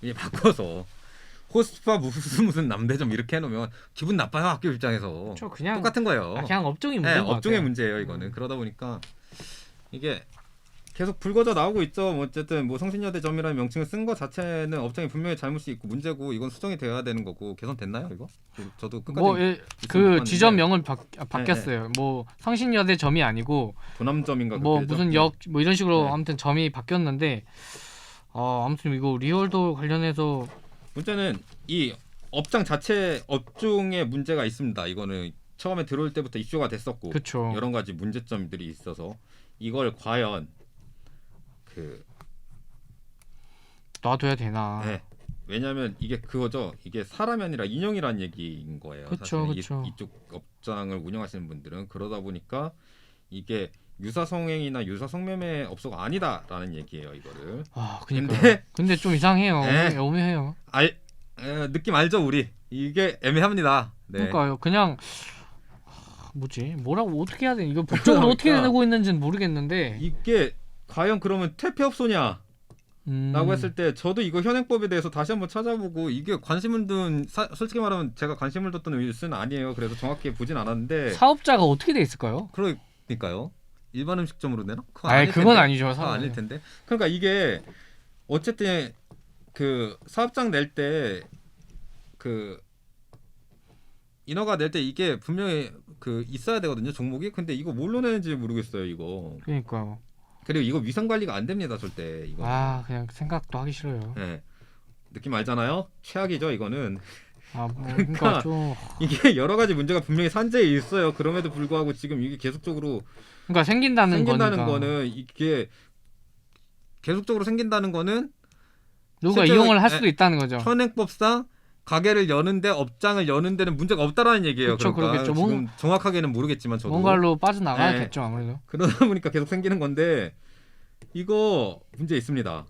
이게 바꿔서 호스트파 무슨 남대점 이렇게 해놓으면 기분 나빠요. 학교 입장에서. 그렇죠. 그냥 똑같은 거예요. 그냥 업종이 문제인 것 업종의 같아요. 문제예요. 이거는. 그러다 보니까 이게 계속 불거져 나오고 있죠. 뭐 어쨌든 뭐 성신여대점이라는 명칭을 쓴 거 자체는 업장이 분명히 잘못이 있고 문제고 이건 수정이 되어야 되는 거고 개선됐나요 이거? 저도 끝까지 그 지점명을 바뀌었어요. 뭐 성신여대점이 아니고 도남점인가 뭐 무슨 역 뭐 이런 식으로 네. 아무튼 점이 바뀌었는데 아무튼 이거 리얼돌 관련해서 문제는 이 업장 자체 업종에 문제가 있습니다. 이거는 처음에 들어올 때부터 이슈가 됐었고 그쵸. 여러 가지 문제점들이 있어서 이걸 과연 놔둬야 되나? 네. 왜냐하면 이게 그거죠. 이게 사람이 아니라 인형이라는 얘기인 거예요. 그쵸, 사실 그쵸. 이쪽 업장을 운영하시는 분들은 그러다 보니까 이게 유사성행이나 유사성매매 업소가 아니다라는 얘기예요. 이거를. 근데 좀 이상해요. 네. 애매해요. 느낌 알죠, 우리? 이게 애매합니다. 네. 그러니까요. 그냥 뭐라고 어떻게 해야 되나? 이거 법적으로 어떻게 그러니까 되고 있는지는 모르겠는데 이게 과연 그러면 퇴폐업소냐? 라고 했을 때 저도 이거 현행법에 대해서 다시 한번 찾아보고 이게 관심을 둔 솔직히 말하면 제가 관심을 뒀던 뉴스는 아니에요. 그래서 정확히 보진 않았는데 사업자가 어떻게 돼 있을까요? 그러니까요. 일반 음식점으로 내나? 그건 아니죠. 그건 아닐 텐데. 그러니까 이게 어쨌든 그 사업장 낼 때 그 인허가 낼 때 이게 분명히 그 있어야 되거든요. 종목이. 근데 이거 뭘로 내는지 모르겠어요. 이거. 그러니까요. 그리고 이거 위생 관리가 안 됩니다. 절대 이거. 그냥 생각도 하기 싫어요. 네. 느낌 알잖아요. 최악이죠. 이거는. 그러니까 좀 이게 여러 가지 문제가 분명히 산재에 있어요. 그럼에도 불구하고 지금 이게 계속적으로 생긴다는 거는 이게 계속적으로 생긴다는 거는 누가 이용을 할 수도 있다는 거죠. 현행법상 가게를 여는데 업장을 여는 데는 문제가 없다라는 얘기예요. 그렇죠, 그러니까 그러겠죠. 지금 정확하게는 모르겠지만 저도 뭔가로 빠져나가야겠죠. 아무래도. 그러다 보니까 계속 생기는 건데 이거 문제 있습니다.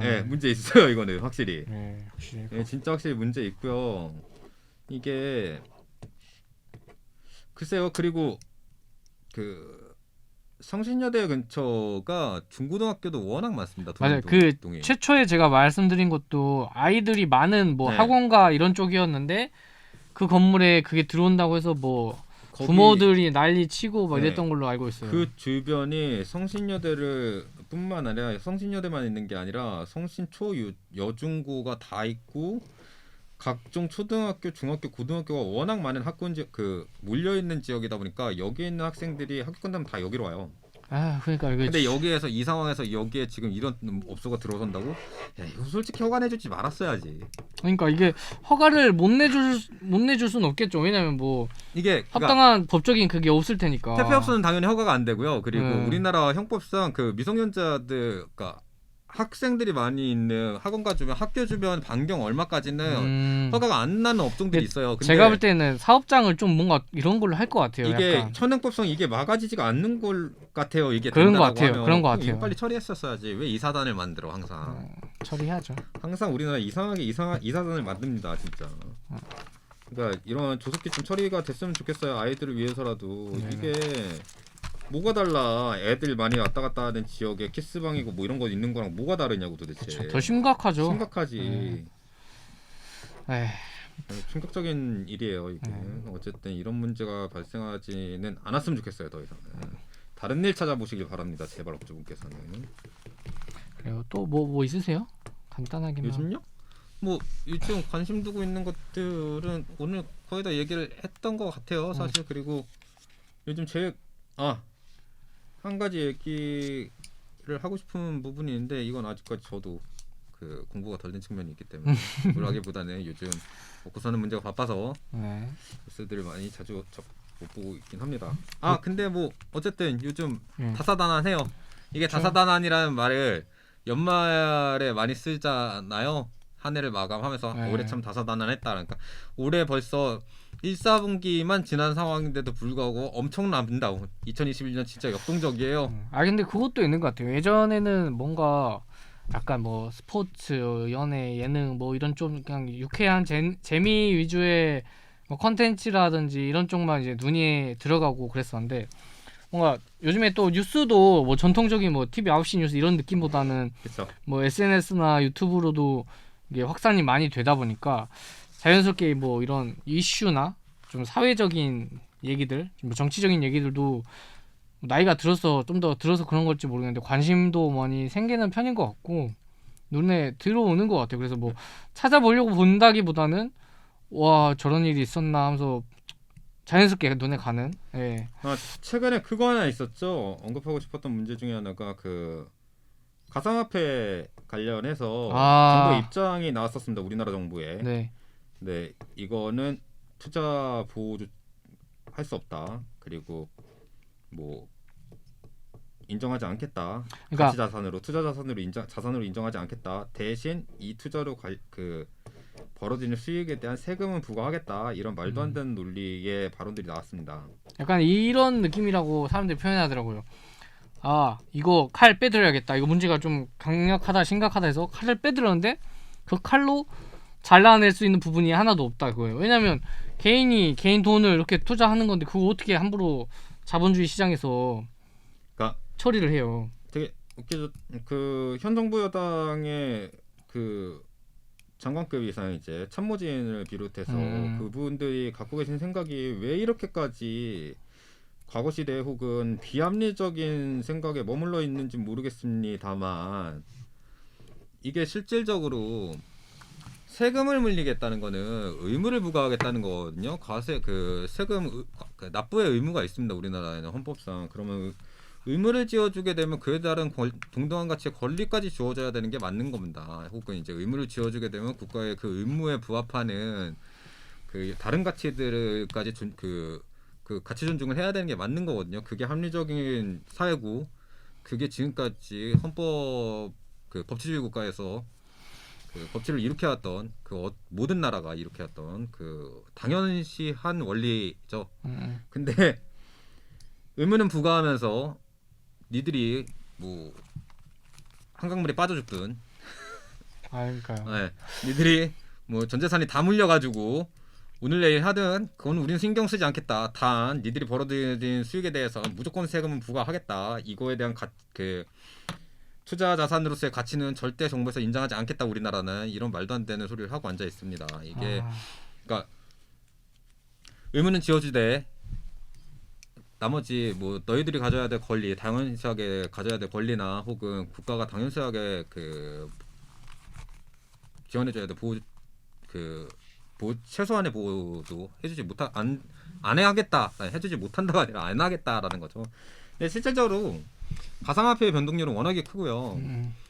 네, 문제 있어요. 이거는 확실히. 네, 확실히. 네, 진짜 확실히 문제 있고요. 이게 글쎄요. 그리고 그 성신여대 근처가 중고등학교도 워낙 많습니다. 맞아요. 동이. 최초에 제가 말씀드린 것도 아이들이 많은 뭐 네. 학원가 이런 쪽이었는데 그 건물에 그게 들어온다고 해서 뭐 부모들이 난리 치고 막 이랬던 걸로 알고 있어요. 그 주변이 성신여대를 뿐만 아니라 성신여대만 있는 게 아니라 성신초 여중고가 다 있고 각종 초등학교, 중학교, 고등학교가 워낙 많은 학군 그 몰려 있는 지역이다 보니까 여기 있는 학생들이 학교 끝나면 다 여기로 와요. 아 그러니까 이게 근데 여기에서 이 상황에서 여기에 지금 이런 업소가 들어선다고? 야 이거 솔직히 허가내주지 말았어야지. 그러니까 이게 허가를 못 내줄 수는 없겠죠. 왜냐면 뭐 이게 합당한 법적인 그게 없을 테니까. 퇴폐업소는 당연히 허가가 안 되고요. 그리고 네. 우리나라 형법상 그 미성년자들, 그러니까 학생들이 많이 있는 학원가 주변, 학교 주변 반경 얼마까지는 허가가 안 나는 업종들이 있어요. 근데 제가 볼 때는 사업장을 좀 뭔가 이런 걸로 할 것 같아요. 이게 약간. 현행법상 이게 막아지지가 않는 걸 같아요. 이게 그런 것 된다라고 같아요. 하면. 그런 것 그럼 같아요. 이거 빨리 처리했었어야지. 왜 이사단을 만들어 항상. 처리해야죠. 항상 우리나라 이상하게 이사단을 만듭니다, 진짜. 그러니까 이런 조속히 좀 처리가 됐으면 좋겠어요. 아이들을 위해서라도. 네네. 이게 뭐가 달라? 애들 많이 왔다 갔다 하는 지역에 키스방이고 뭐 이런 거 있는 거랑 뭐가 다르냐고 도대체. 그쵸, 더 심각하죠. 심각하지. 에이, 충격적인 일이에요 이게. 어쨌든 이런 문제가 발생하지는 않았으면 좋겠어요. 더 이상 다른 일 찾아보시길 바랍니다. 제발 업주분께서는. 그리고 또 뭐 있으세요? 간단하게만. 요즘요? 뭐 요즘 관심 두고 있는 것들은 오늘 거의 다 얘기를 했던 것 같아요 사실. 그리고 요즘 한 가지 얘기를 하고 싶은 부분이 있는데 이건 아직까지 저도 그 공부가 덜 된 측면이 있기 때문에 그러기보다는 요즘 먹고 사는 문제가 바빠서 네. 뉴스들을 많이 자주 못 보고 있긴 합니다. 근데 뭐 어쨌든 요즘 음. 다사다난해요. 이게 다사다난이라는 말을 연말에 많이 쓰잖아요. 한 해를 마감하면서 네. 올해 참 다사다난했다. 그러니까 올해 벌써 1, 4분기만 지난 상황인데도 불구하고 엄청납니다. 2021년 진짜 역동적이에요. 근데 그것도 있는 것 같아요. 예전에는 뭔가 약간 뭐 스포츠, 연애, 예능 뭐 이런 좀 그냥 유쾌한 재미 위주의 뭐 컨텐츠라든지 이런 쪽만 이제 눈에 들어가고 그랬었는데 뭔가 요즘에 또 뉴스도 뭐 전통적인 뭐 TV 9시 뉴스 이런 느낌보다는 그렇죠. 뭐 SNS나 유튜브로도 이게 확산이 많이 되다 보니까 자연스럽게 뭐 이런 이슈나 좀 사회적인 얘기들, 뭐 정치적인 얘기들도 나이가 들어서 좀 더 들어서 그런 걸지 모르겠는데 관심도 많이 생기는 편인 것 같고 눈에 들어오는 것 같아요. 그래서 뭐 찾아보려고 본다기보다는 와 저런 일이 있었나 하면서 자연스럽게 눈에 가는. 예. 최근에 그거 하나 있었죠. 언급하고 싶었던 문제 중에 하나가 그 가상화폐 관련해서 정부 입장이 나왔었습니다. 우리나라 정부에. 네. 네, 이거는 투자 보호주 할 수 없다. 그리고 뭐 인정하지 않겠다. 그러니까 가치 자산으로 투자 자산으로 자산으로 인정하지 않겠다. 대신 이 투자로 벌어지는 수익에 대한 세금은 부과하겠다. 이런 말도 안 되는 논리의 발언들이 나왔습니다. 약간 이런 느낌이라고 사람들이 표현하더라고요. 이거 칼 빼드려야겠다. 이거 문제가 좀 강력하다, 심각하다 해서 칼을 빼드렸는데 그 칼로 잘라낼 수 있는 부분이 하나도 없다 그거예요. 왜냐면 개인 돈을 이렇게 투자하는 건데 그거 어떻게 함부로 자본주의 시장에서 그러니까 처리를 해요. 되게 웃기죠. 그 현 정부 여당의 그 장관급 이상 이제 참모진을 비롯해서 그분들이 갖고 계신 생각이 왜 이렇게까지 과거 시대 혹은 비합리적인 생각에 머물러 있는지 모르겠습니다만 이게 실질적으로 세금을 물리겠다는 거는 의무를 부과하겠다는 거거든요. 세금 납부의 의무가 있습니다. 우리나라에는 헌법상. 그러면 의무를 지어주게 되면 그에 따른 동등한 가치의 권리까지 주어져야 되는 게 맞는 겁니다. 혹은 이제 의무를 지어주게 되면 국가의 그 의무에 부합하는 그 다른 가치들까지 그 가치 존중을 해야 되는 게 맞는 거거든요. 그게 합리적인 사회고 그게 지금까지 헌법 법치주의 국가에서 그 법치를 일으켜왔던 모든 나라가 일으켜왔던 그 당연시한 원리죠. 근데 의무는 부과하면서 니들이 뭐 한강물에 빠져 죽든 그러니까요. 네, 니들이 뭐 전 재산이 다 물려가지고 오늘 내일 하든 그건 우리는 신경 쓰지 않겠다. 단 니들이 벌어들인 수익에 대해서 무조건 세금은 부과하겠다. 이거에 대한 투자 자산으로서의 가치는 절대 정부에서 인정하지 않겠다. 우리나라는 이런 말도 안 되는 소리를 하고 앉아 있습니다. 이게 그러니까 의무는 지어주되 나머지 뭐 너희들이 가져야 될 권리, 당연시하게 가져야 될 권리나 혹은 국가가 당연시하게 지원해줘야 될 최소한의 보호도 해주지 못하 안 해야겠다 해주지 못한다가 아니라 안 하겠다라는 거죠. 근데 실질적으로 가상화폐의 변동률은 워낙에 크고요.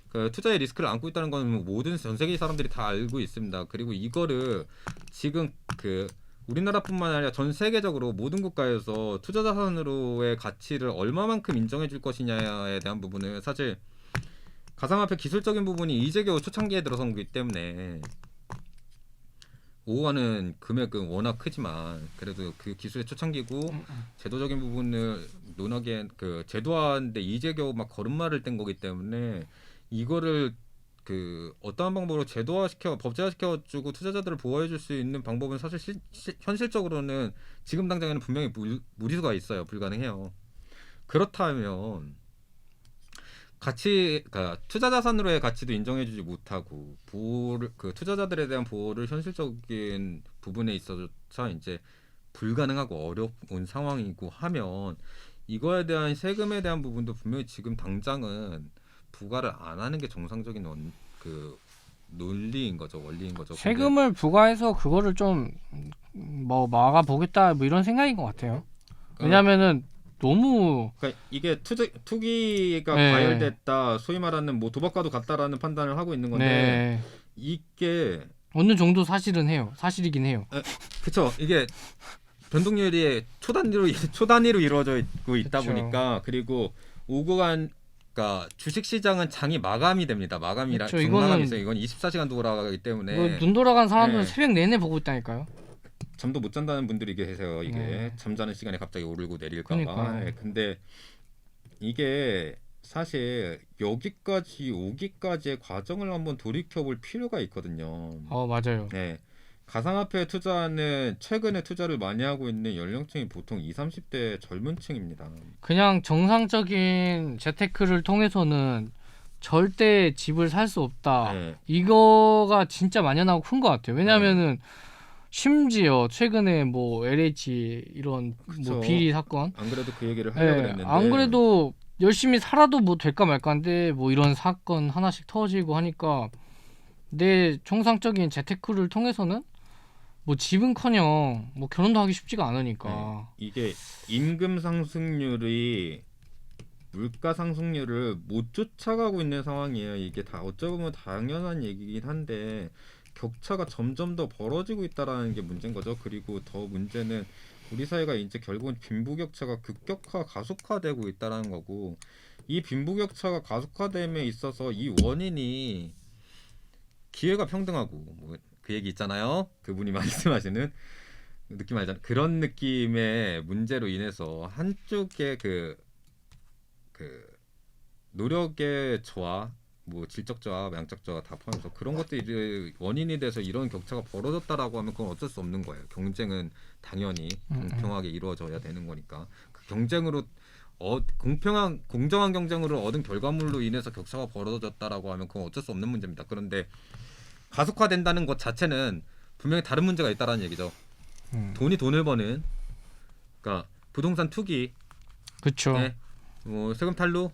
그 투자의 리스크를 안고 있다는 건 모든 전 세계 사람들이 다 알고 있습니다. 그리고 이거를 지금 그 우리나라뿐만 아니라 전 세계적으로 모든 국가에서 투자 자산으로의 가치를 얼마만큼 인정해 줄 것이냐에 대한 부분은 사실 가상화폐 기술적인 부분이 이제 겨우 초창기에 들어선 거기 때문에 오가는 금액은 워낙 크지만 그래도 그 기술의 초창기고 제도적인 부분을 논하기엔 그 제도화인데 이제 겨우 막 걸음마를 뗀 거기 때문에 이거를 그 어떠한 방법으로 법제화시켜주고 투자자들을 보호해줄 수 있는 방법은 사실 현실적으로는 지금 당장에는 분명히 무리수가 있어요. 불가능해요. 그렇다면 그러니까 투자 자산으로의 가치도 인정해주지 못하고 그 투자자들에 대한 보호를 현실적인 부분에 있어서 이제 불가능하고 어려운 상황이고 하면 이거에 대한 세금에 대한 부분도 분명히 지금 당장은 부과를 안 하는 게 정상적인 논리인 거죠, 원리인 거죠. 세금을 부과해서 그거를 좀 뭐 막아 보겠다 뭐 이런 생각인 것 같아요. 왜냐면은 너무 그러니까 이게 투기가 네. 과열됐다, 소위 말하는 뭐 도박과도 같다라는 판단을 하고 있는 건데 네. 이게 어느 정도 사실이긴 해요. 그쵸. 이게 변동률이 초단위로 이루어져 있다 그쵸. 보니까 그리고 오고 간 그러니까 주식 시장은 장이 마감이 됩니다. 마감이라 그쵸, 중마감이 있어요. 이건 24시간 돌아가기 때문에 뭐 눈 돌아간 사람들은 네. 새벽 내내 보고 있다니까요. 잠도 못 잔다는 분들이 계세요. 이게 네. 잠자는 시간에 갑자기 오르고 내릴까 봐. 그러니까요. 네, 근데 이게 사실 여기까지 오기까지의 과정을 한번 돌이켜 볼 필요가 있거든요. 맞아요. 네. 가상화폐 투자는 최근에 투자를 많이 하고 있는 연령층이 보통 20, 30대 젊은 층입니다. 그냥 정상적인 재테크를 통해서는 절대 집을 살 수 없다. 네. 이거가 진짜 만연하고 큰 것 같아요. 왜냐면은 심지어 최근에 뭐 LH 이런 그쵸. 뭐 비리 사건, 안 그래도 그 얘기를 하려고 네, 그랬는데 안 그래도 열심히 살아도 뭐 될까 말까인데 뭐 이런 사건 하나씩 터지고 하니까 내 정상적인 재테크를 통해서는 뭐 집은커녕 뭐 결혼도 하기 쉽지가 않으니까. 네. 이게 임금 상승률이 물가 상승률을 못 쫓아가고 있는 상황이에요. 이게 다 어쩌면 당연한 얘기긴 한데 격차가 점점 더 벌어지고 있다라는 게 문제인 거죠. 그리고 더 문제는 우리 사회가 이제 결국은 빈부격차가 급격화 가속화되고 있다라는 거고, 이 빈부격차가 가속화됨에 있어서 이 원인이 기회가 평등하고 뭐 그 얘기 있잖아요. 그분이 말씀하시는 느낌 알잖아요. 그런 느낌의 문제로 인해서 한쪽의 그 노력의 저하, 뭐 질적 저하, 양적 저하 다 포함해서 그런 것들이 원인이 돼서 이런 격차가 벌어졌다라고 하면 그건 어쩔 수 없는 거예요. 경쟁은 당연히 공평하게 이루어져야 되는 거니까 그 경쟁으로 공정한 경쟁으로 얻은 결과물로 인해서 격차가 벌어졌다라고 하면 그건 어쩔 수 없는 문제입니다. 그런데 가속화된다는 것 자체는 분명히 다른 문제가 있다라는 얘기죠. 돈이 돈을 버는, 그러니까 부동산 투기, 그렇죠. 네, 뭐 세금 탈루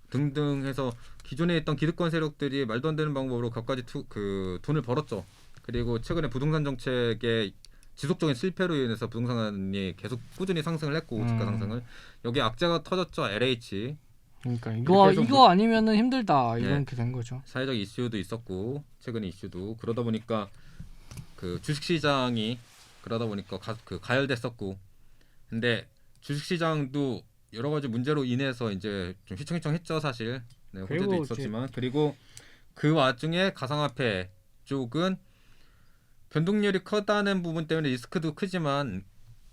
등등 해서 기존에 있던 기득권 세력들이 말도 안 되는 방법으로 갖가지 돈을 벌었죠. 그리고 최근에 부동산 정책의 지속적인 실패로 인해서 부동산이 계속 꾸준히 상승을 했고 주가 상승을, 여기 악재가 터졌죠. LH. 그러니까 이렇게 해서 이거 아니면은 힘들다 이렇게 된 거죠. 사회적 이슈도 있었고 최근의 이슈도 그러다 보니까 그 주식시장이 그러다 보니까 가열됐었고, 근데 주식시장도 여러 가지 문제로 인해서 이제 좀 휘청휘청했죠 사실. 네, 호재도 있었지만 그리고 그 와중에 가상화폐 쪽은 변동률이 크다는 부분 때문에 리스크도 크지만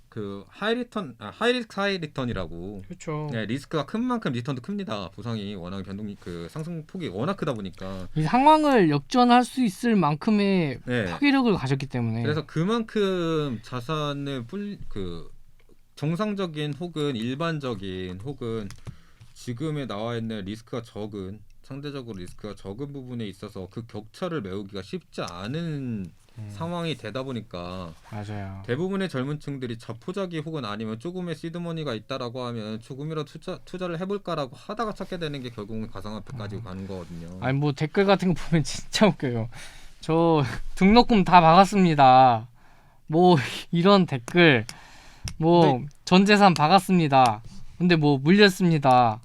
그 하이리턴, 하이리턴이라고. 그렇죠. 네, 리스크가 큰 만큼 리턴도 큽니다. 보상이 워낙 그 상승 폭이 워낙 크다 보니까 이 상황을 역전할 수 있을 만큼의 네. 파괴력을 가졌기 때문에. 그래서 그만큼 자산을 정상적인 혹은 일반적인 혹은 지금에 나와 있는 리스크가 적은, 상대적으로 리스크가 적은 부분에 있어서 그 격차를 메우기가 쉽지 않은 상황이 되다 보니까 맞아요. 대부분의 젊은 층들이 자포자기 혹은 아니면 조금의 시드머니가 있다라고 하면 조금이라도 투자를 해볼까라고 하다가 찾게 되는 게 결국은 가상화폐까지 가는 거거든요. 아니 뭐 댓글 같은 거 보면 진짜 웃겨요. 저 등록금 다 박았습니다. 뭐 이런 댓글 뭐 네. 전 재산 박았습니다. 근데 뭐 물렸습니다.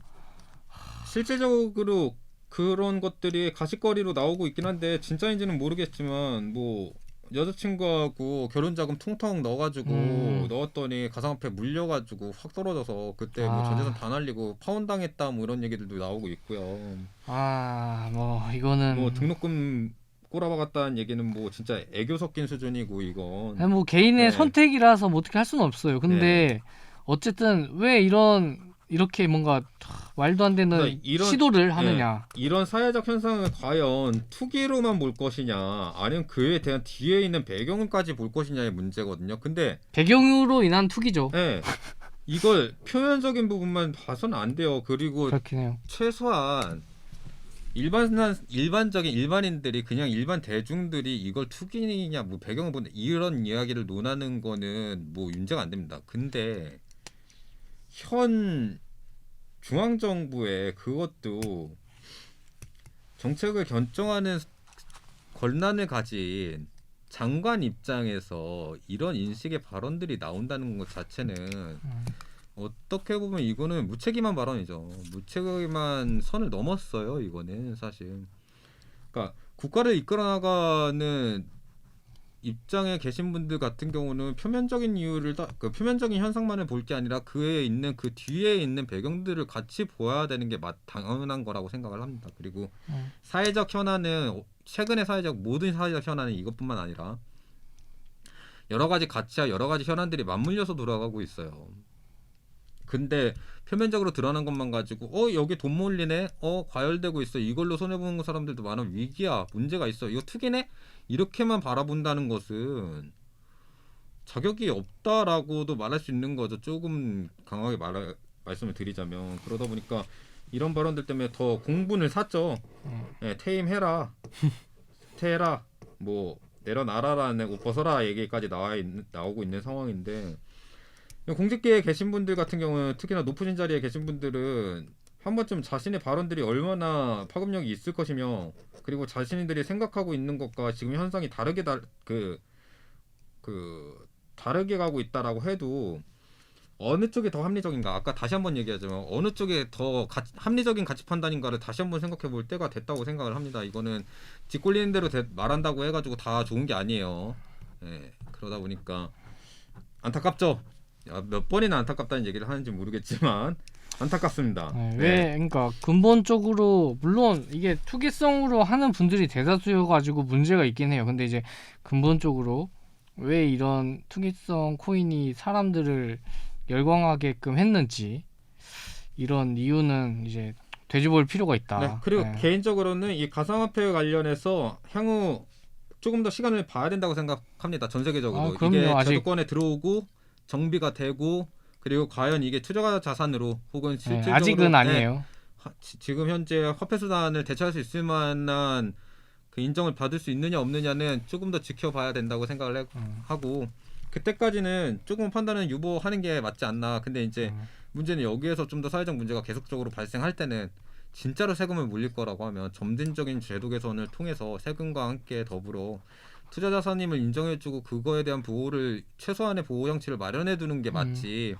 실질적으로 그런 것들이 가십거리로 나오고 있긴 한데 진짜인지는 모르겠지만 뭐 여자친구하고 결혼자금 퉁퉁 넣어가지고 넣었더니 가상화폐 물려가지고 확 떨어져서 그때 뭐 전재산 다 날리고 파혼당했다 뭐 이런 얘기들도 나오고 있고요. 뭐 이거는 뭐 등록금 꼬라박았다는 얘기는 뭐 진짜 애교 섞인 수준이고 이건. 아니, 뭐 개인의 네. 선택이라서 뭐 어떻게 할 수는 없어요. 근데 어쨌든 왜 이렇게 뭔가 말도 안 되는 그러니까 시도를 하느냐. 이런 사회적 현상을 과연 투기로만 볼 것이냐 아니면 그에 대한 뒤에 있는 배경까지 볼 것이냐의 문제거든요. 근데 배경으로 인한 투기죠. 네, 이걸 표면적인 부분만 봐서는 안 돼요. 그리고 그렇긴 해요. 최소한 일반적인 일반인들이 그냥 일반 대중들이 이걸 투기냐 뭐 배경을 본다 이런 이야기를 논하는 거는 뭐 문제가 안 됩니다. 근데 현 중앙정부의 그것도 정책을 결정하는 권한을 가진 장관 입장에서 이런 인식의 발언들이 나온다는 것 자체는 어떻게 보면 이거는 무책임한 발언이죠. 무책임한 선을 넘었어요. 이거는 사실. 그러니까 국가를 이끌어 나가는 입장에 계신 분들 같은 경우는 표면적인 이유를 그 표면적인 현상만을 볼 게 아니라 그에 있는 그 뒤에 있는 배경들을 같이 보아야 되는 게 당연한 거라고 생각을 합니다. 그리고 사회적 현안은 최근의 모든 사회적 현안은 이것뿐만 아니라 여러 가지 가치와 여러 가지 현안들이 맞물려서 돌아가고 있어요. 근데 표면적으로 드러난 것만 가지고 여기 돈 몰리네, 과열되고 있어, 이걸로 손해보는 사람들도 많아, 위기야, 문제가 있어, 이거 투기네, 이렇게만 바라본다는 것은 자격이 없다라고도 말할 수 있는 거죠. 조금 강하게 말씀을 드리자면. 그러다 보니까 이런 발언들 때문에 더 공분을 샀죠. 네, 퇴임해라, 퇴해라, 뭐 내려놔라라는 옷 벗어라 얘기까지 나오고 있는 상황인데, 공직계에 계신 분들 같은 경우는 특히나 높으신 자리에 계신 분들은 한 번쯤 자신의 발언들이 얼마나 파급력이 있을 것이며, 그리고 자신들이 생각하고 있는 것과 지금 현상이 다르게 다르게 가고 있다라고 해도 어느 쪽이 더 합리적인가, 아까 다시 한번 얘기하자면 어느 쪽이 더 합리적인 가치 판단인가를 다시 한번 생각해 볼 때가 됐다고 생각을 합니다. 이거는 뒷골리는 대로 말한다고 해가지고 다 좋은 게 아니에요. 네, 그러다 보니까 안타깝죠. 몇 번이나 안타깝다는 얘기를 하는지 모르겠지만 안타깝습니다. 그러니까 근본적으로 물론 이게 투기성으로 하는 분들이 대다수여가지고 문제가 있긴 해요. 근데 이제 근본적으로 왜 이런 투기성 코인이 사람들을 열광하게끔 했는지, 이런 이유는 이제 되짚을 필요가 있다. 네, 그리고 개인적으로는 이 가상화폐 관련해서 향후 조금 더 시간을 봐야 된다고 생각합니다. 전 세계적으로. 그럼요. 이게 아직 저주권에 들어오고 정비가 되고, 그리고 과연 이게 투자 자산으로 혹은 실질적으로 아직은 아니에요. 지금 현재 화폐 수단을 대체할 수 있을 만한 그 인정을 받을 수 있느냐 없느냐는 조금 더 지켜봐야 된다고 생각을 하고, 그때까지는 조금 판단은 유보하는 게 맞지 않나. 근데 이제 문제는 여기에서 좀 더 사회적 문제가 계속적으로 발생할 때는 진짜로 세금을 물릴 거라고 하면 점진적인 제도 개선을 통해서 세금과 함께 더불어 투자자사님을 인정해주고 그거에 대한 보호를, 최소한의 보호 장치를 마련해 두는 게 맞지.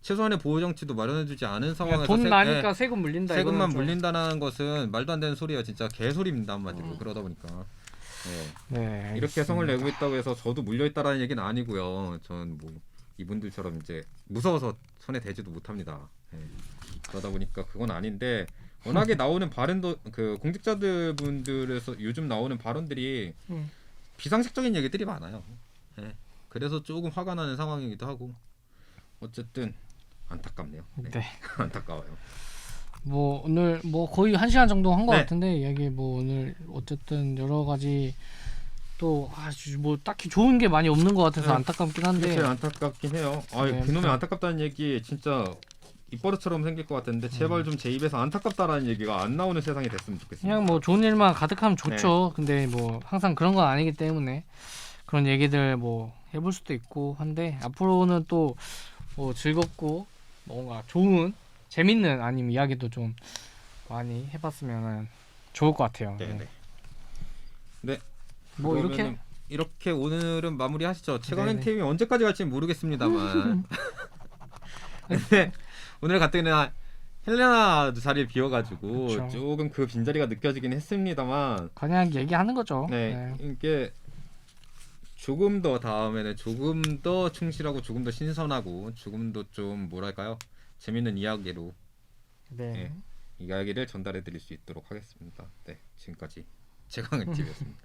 최소한의 보호 장치도 마련해주지 않은 상황에서 돈 나니까 세금 물린다. 세금만 물린다는 것은 말도 안 되는 소리예요. 진짜 개소리입니다, 한마디로. 그러다 보니까 이렇게 성을 내고 있다고 해서 저도 물려 있다라는 얘기는 아니고요. 저는 뭐 이분들처럼 이제 무서워서 손에 대지도 못합니다. 그러다 보니까 그건 아닌데, 워낙에 나오는 발언도 그 공직자들 분들에서 요즘 나오는 발언들이 비상식적인 얘기들이 많아요. 그래서 조금 화가 나는 상황이기도 하고, 어쨌든 안타깝네요. 안타까워요. 뭐 오늘 뭐 거의 1시간 정도 한 것 네. 같은데, 이야기 뭐 오늘 어쨌든 여러 가지 또 뭐 딱히 좋은 게 많이 없는 것 같아서 안타깝긴 한데. 제일 안타깝긴 해요. 그놈의 안타깝다는 얘기 진짜 입버릇처럼 생길 것 같은데, 제발 좀 제 입에서 안타깝다라는 얘기가 안 나오는 세상이 됐으면 좋겠습니다. 그냥 뭐 좋은 일만 가득하면 좋죠. 근데 뭐 항상 그런 건 아니기 때문에 그런 얘기들 뭐 해볼 수도 있고 한데, 앞으로는 또 뭐 즐겁고 뭔가 좋은 재밌는 아니면 이야기도 좀 많이 해봤으면 좋을 것 같아요. 네. 뭐 그러면은 이렇게 오늘은 마무리하시죠. 최강현 네네. 팀이 언제까지 갈지 모르겠습니다만. 근데 오늘 같은 경우는 헬레나 자리를 비워가지고 그쵸. 조금 그 빈자리가 느껴지긴 했습니다만. 그냥 얘기하는 거죠. 네, 이게 조금 더 다음에는 조금 더 충실하고 조금 더 신선하고 조금 더 좀 뭐랄까요, 재밌는 이야기로 네. 이야기를 전달해드릴 수 있도록 하겠습니다. 네, 지금까지 최강현 TV였습니다.